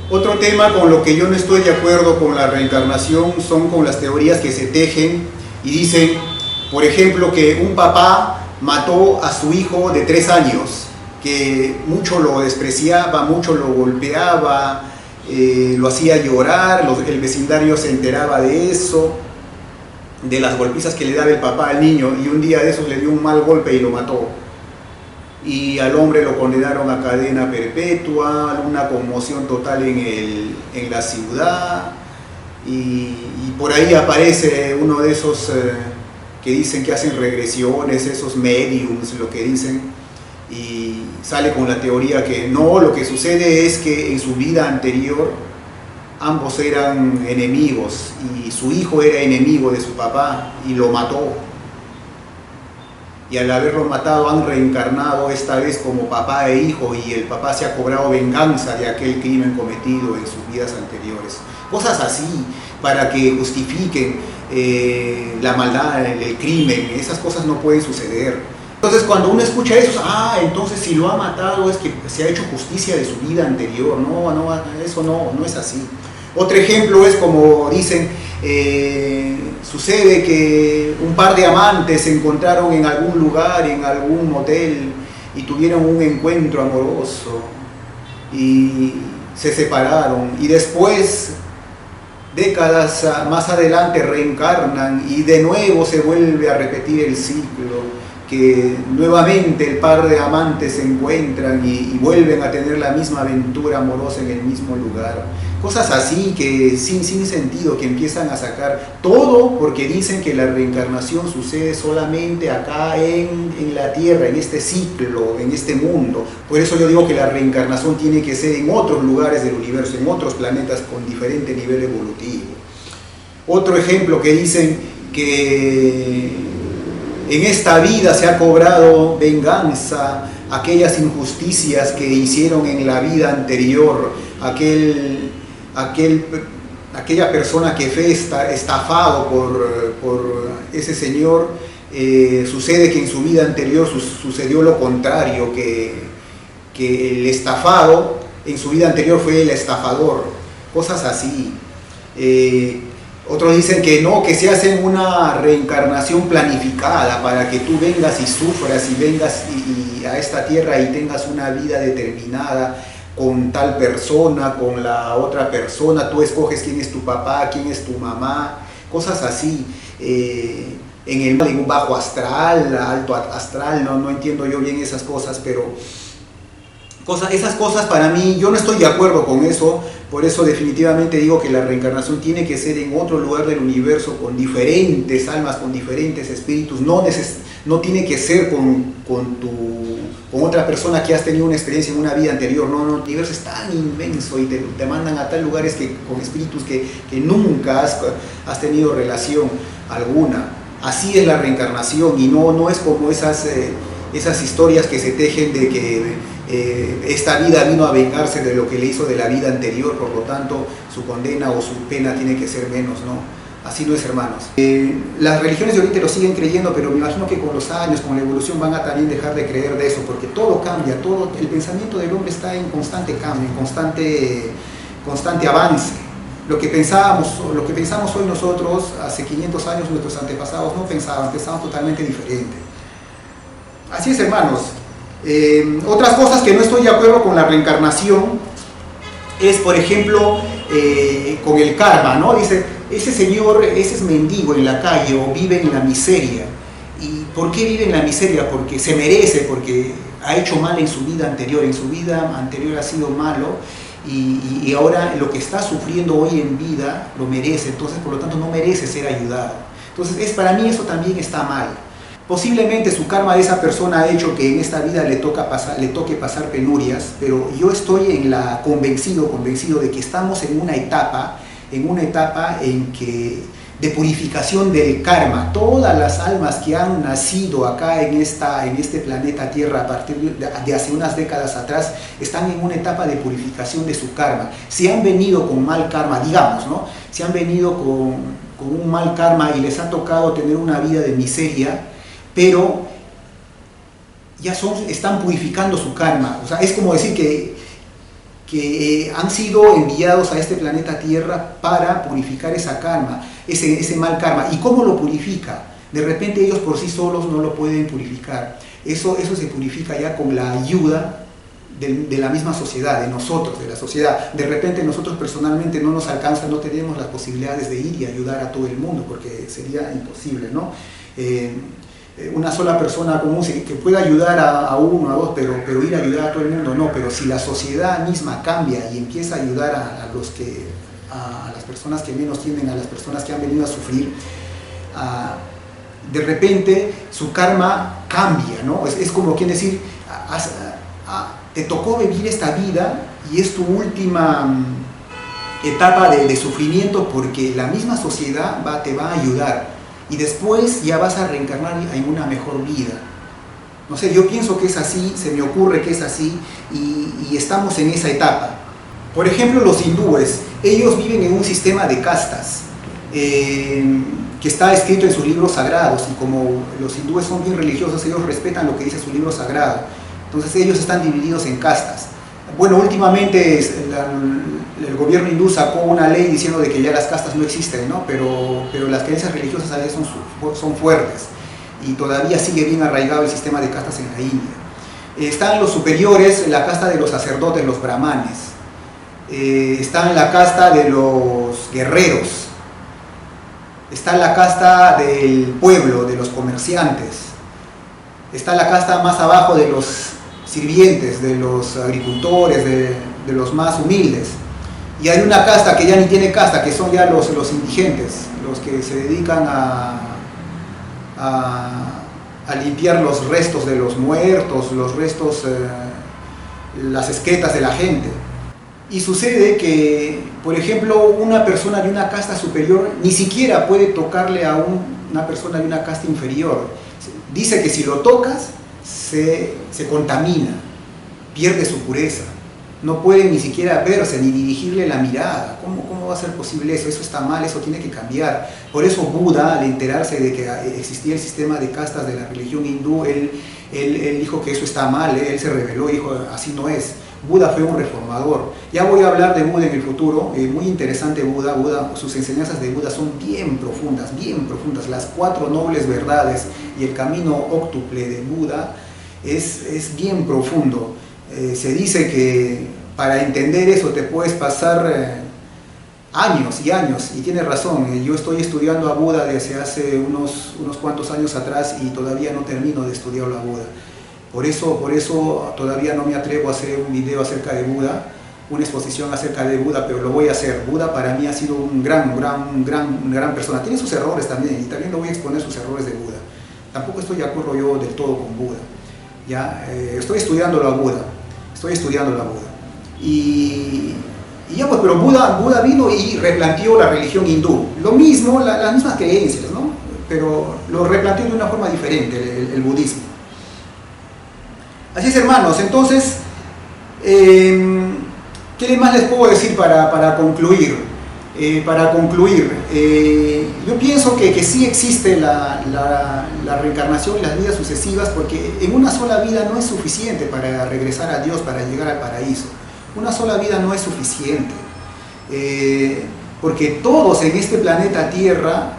Speaker 1: Otro tema con lo que yo no estoy de acuerdo con la reencarnación son con las teorías que se tejen y dicen, por ejemplo, que un papá mató a su hijo de 3 años, que mucho lo despreciaba, mucho lo golpeaba, lo hacía llorar, el vecindario se enteraba de eso, de las golpizas que le daba el papá al niño, y un día de esos le dio un mal golpe y lo mató. Y al hombre lo condenaron a cadena perpetua, una conmoción total en la ciudad, y por ahí aparece uno de esos que dicen que hacen regresiones, esos mediums, lo que dicen, y sale con la teoría que no, lo que sucede es que en su vida anterior ambos eran enemigos y su hijo era enemigo de su papá y lo mató. Y al haberlo matado han reencarnado esta vez como papá e hijo, y el papá se ha cobrado venganza de aquel crimen cometido en sus vidas anteriores. Cosas así, para que justifiquen la maldad, el crimen. Esas cosas no pueden suceder. Entonces cuando uno escucha eso, entonces si lo ha matado es que se ha hecho justicia de su vida anterior. No, eso no es así. Otro ejemplo es como dicen, sucede que un par de amantes se encontraron en algún lugar, en algún motel, y tuvieron un encuentro amoroso y se separaron, y después, décadas más adelante, reencarnan y de nuevo se vuelve a repetir el ciclo. que nuevamente el par de amantes se encuentran y vuelven a tener la misma aventura amorosa en el mismo lugar. Cosas así que sin sentido, que empiezan a sacar todo porque dicen que la reencarnación sucede solamente acá en la Tierra, en este ciclo, en este mundo. Por eso yo digo que la reencarnación tiene que ser en otros lugares del universo, en otros planetas con diferente nivel evolutivo. Otro ejemplo que dicen que en esta vida se ha cobrado venganza, aquellas injusticias que hicieron en la vida anterior, aquella persona que fue estafado por ese señor, sucede que en su vida anterior sucedió lo contrario, que el estafado en su vida anterior fue el estafador, cosas así. Otros dicen que no, que se hacen una reencarnación planificada para que tú vengas y sufras y vengas a esta tierra y tengas una vida determinada con tal persona, con la otra persona, tú escoges quién es tu papá, quién es tu mamá, cosas así. En un bajo astral, alto astral, no entiendo yo bien esas cosas, pero esas cosas para mí, yo no estoy de acuerdo con eso. Por eso definitivamente digo que la reencarnación tiene que ser en otro lugar del universo, con diferentes almas, con diferentes espíritus. No tiene que ser con otra persona que has tenido una experiencia en una vida anterior. No, el universo es tan inmenso y te mandan a tal lugares con espíritus que nunca has tenido relación alguna. Así es la reencarnación, y no es como esas historias que se tejen de que esta vida vino a vengarse de lo que le hizo de la vida anterior, por lo tanto su condena o su pena tiene que ser menos, ¿no? Así no es, hermanos. Las religiones de Oriente lo siguen creyendo, pero me imagino que con los años, con la evolución, van a también dejar de creer de eso, porque todo cambia, el pensamiento del hombre está en constante cambio, en constante avance. Lo que pensamos hoy nosotros, hace 500 años nuestros antepasados no pensaban totalmente diferente. Así es, hermanos. Otras cosas que no estoy de acuerdo con la reencarnación es, por ejemplo, con el karma, ¿no? Dice, ese señor, ese es mendigo en la calle o vive en la miseria. ¿Y por qué vive en la miseria? Porque se merece, porque ha hecho mal en su vida anterior ha sido malo, y ahora lo que está sufriendo hoy en vida lo merece, entonces por lo tanto no merece ser ayudado. Entonces para mí eso también está mal. Posiblemente su karma de esa persona ha hecho que en esta vida le toque pasar penurias, pero yo estoy convencido de que estamos en una etapa en que de purificación del karma. Todas las almas que han nacido acá en este planeta Tierra a partir de hace unas décadas atrás están en una etapa de purificación de su karma. Si han venido con mal karma, digamos, ¿no? Si han venido con un mal karma y les ha tocado tener una vida de miseria, pero ya están purificando su karma. O sea, es como decir que han sido enviados a este planeta Tierra para purificar esa karma, ese mal karma. ¿Y cómo lo purifica? De repente ellos por sí solos no lo pueden purificar. Eso se purifica ya con la ayuda de la misma sociedad, de nosotros, de la sociedad. De repente nosotros personalmente no nos alcanza, no tenemos las posibilidades de ir y ayudar a todo el mundo, porque sería imposible, ¿no? Una sola persona común que pueda ayudar a uno, a dos, pero ir a ayudar a todo el mundo no. Pero si la sociedad misma cambia y empieza a ayudar a las personas que menos tienen, a las personas que han venido a sufrir, de repente su karma cambia, ¿no? Es como quien decir, te tocó vivir esta vida y es tu última etapa de sufrimiento, porque la misma sociedad te va a ayudar. Y después ya vas a reencarnar en una mejor vida. No sé, yo pienso que es así, se me ocurre que es así, y estamos en esa etapa. Por ejemplo, los hindúes, ellos viven en un sistema de castas, que está escrito en sus libros sagrados, y como los hindúes son bien religiosos, ellos respetan lo que dice su libro sagrado. Entonces ellos están divididos en castas. Bueno, últimamente el gobierno hindú sacó una ley diciendo de que ya las castas no existen, ¿no? Pero las creencias religiosas a veces son fuertes, y todavía sigue bien arraigado el sistema de castas en la India. Están los superiores, la casta de los sacerdotes, los brahmanes. Está la casta de los guerreros. Está la casta del pueblo, de los comerciantes. está la casta más abajo de los sirvientes, de los agricultores, de los más humildes. Y hay una casta que ya ni tiene casta, que son ya los indigentes, los que se dedican a limpiar los restos de los muertos, los restos, las excretas de la gente. Y sucede que, por ejemplo, una persona de una casta superior ni siquiera puede tocarle a una persona de una casta inferior. Dice que si lo tocas, se contamina, pierde su pureza. No puede ni siquiera verse, ni dirigirle la mirada. ¿Cómo va a ser posible eso? Eso está mal, eso tiene que cambiar. Por eso Buda, al enterarse de que existía el sistema de castas de la religión hindú, él dijo que eso está mal, él se rebeló y dijo, así no es. Buda fue un reformador. Ya voy a hablar de Buda en el futuro, muy interesante Buda. Sus enseñanzas de Buda son bien profundas, bien profundas. Las 4 nobles verdades y el camino óctuple de Buda es bien profundo. Se dice que para entender eso te puedes pasar años y años, y tiene razón. Yo estoy estudiando a Buda desde hace unos cuantos años atrás y todavía no termino de estudiarlo a Buda. Por eso todavía no me atrevo a hacer un video acerca de Buda, una exposición acerca de Buda, pero lo voy a hacer. Buda para mí ha sido una gran persona. Tiene sus errores también, y también lo voy a exponer sus errores de Buda. Tampoco estoy de acuerdo yo del todo con Buda. ¿Ya? Estoy estudiándolo a Buda. Y ya pues, pero Buda vino y replanteó la religión hindú. Lo mismo, las mismas creencias, ¿no? Pero lo replanteó de una forma diferente, el budismo. Así es, hermanos. Entonces, ¿qué más les puedo decir para concluir? Yo pienso que sí existe la reencarnación y las vidas sucesivas, porque en una sola vida no es suficiente para regresar a Dios, para llegar al paraíso. Una sola vida no es suficiente, porque todos en este planeta Tierra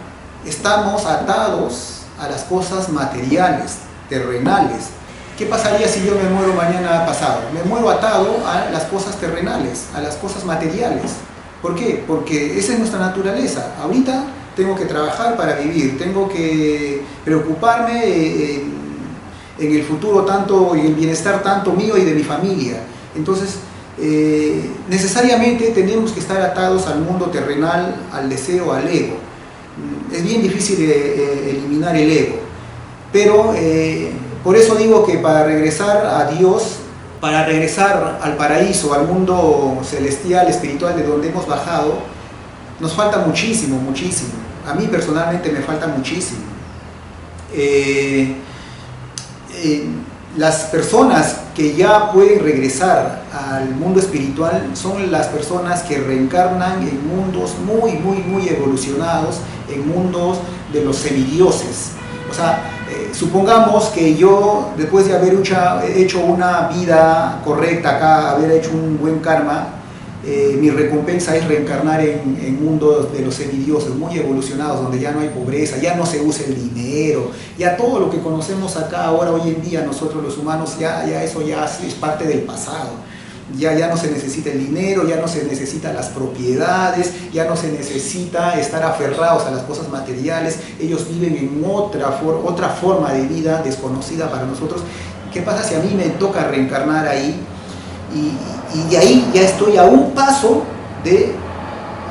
Speaker 1: estamos atados a las cosas materiales, terrenales. ¿Qué pasaría si yo me muero mañana pasado? Me muero atado a las cosas terrenales, a las cosas materiales. ¿Por qué? Porque esa es nuestra naturaleza. Ahorita tengo que trabajar para vivir, tengo que preocuparme en el futuro tanto, y el bienestar tanto mío y de mi familia. Entonces, necesariamente tenemos que estar atados al mundo terrenal, al deseo, al ego. Es bien difícil eliminar el ego, pero por eso digo que para regresar a Dios, para regresar al paraíso, al mundo celestial, espiritual de donde hemos bajado, nos falta muchísimo. A mí personalmente me falta muchísimo. Las personas que ya pueden regresar al mundo espiritual son las personas que reencarnan en mundos muy evolucionados, en mundos de los semidioses. O sea, supongamos que yo, después de haber hecho una vida correcta acá, haber hecho un buen karma, mi recompensa es reencarnar en mundos de los semidioses muy evolucionados, donde ya no hay pobreza, ya no se usa el dinero, ya todo lo que conocemos acá ahora, hoy en día, nosotros los humanos, ya eso ya es parte del pasado. Ya no se necesita el dinero, ya no se necesitan las propiedades, ya no se necesita estar aferrados a las cosas materiales. Ellos viven en otra forma de vida desconocida para nosotros. ¿Qué pasa si a mí me toca reencarnar ahí? Y de ahí ya estoy a un paso de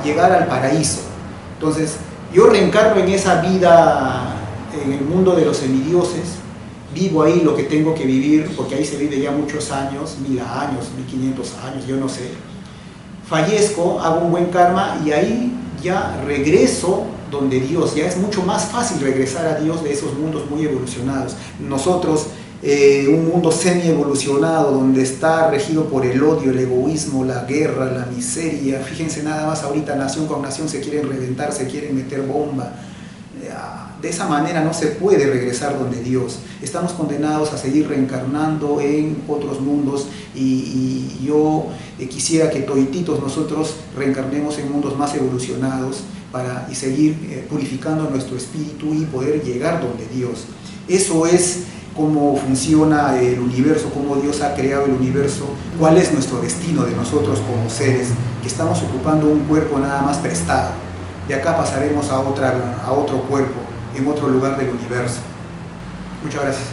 Speaker 1: llegar al paraíso. Entonces, yo reencarno en esa vida, en el mundo de los semidioses. Vivo ahí lo que tengo que vivir, porque ahí se vive ya muchos años, 1000 años, 1500 años, yo no sé. Fallezco, hago un buen karma y ahí ya regreso donde Dios. Ya es mucho más fácil regresar a Dios de esos mundos muy evolucionados. Nosotros, un mundo semi-evolucionado donde está regido por el odio, el egoísmo, la guerra, la miseria. Fíjense nada más, ahorita nación con nación se quieren reventar, se quieren meter bomba. De esa manera no se puede regresar donde Dios. Estamos condenados a seguir reencarnando en otros mundos y yo quisiera que todititos nosotros reencarnemos en mundos más evolucionados y seguir purificando nuestro espíritu y poder llegar donde Dios. Eso es cómo funciona el universo, cómo Dios ha creado el universo, cuál es nuestro destino de nosotros como seres que estamos ocupando un cuerpo nada más prestado. De acá pasaremos a otro cuerpo, en otro lugar del universo. Muchas gracias.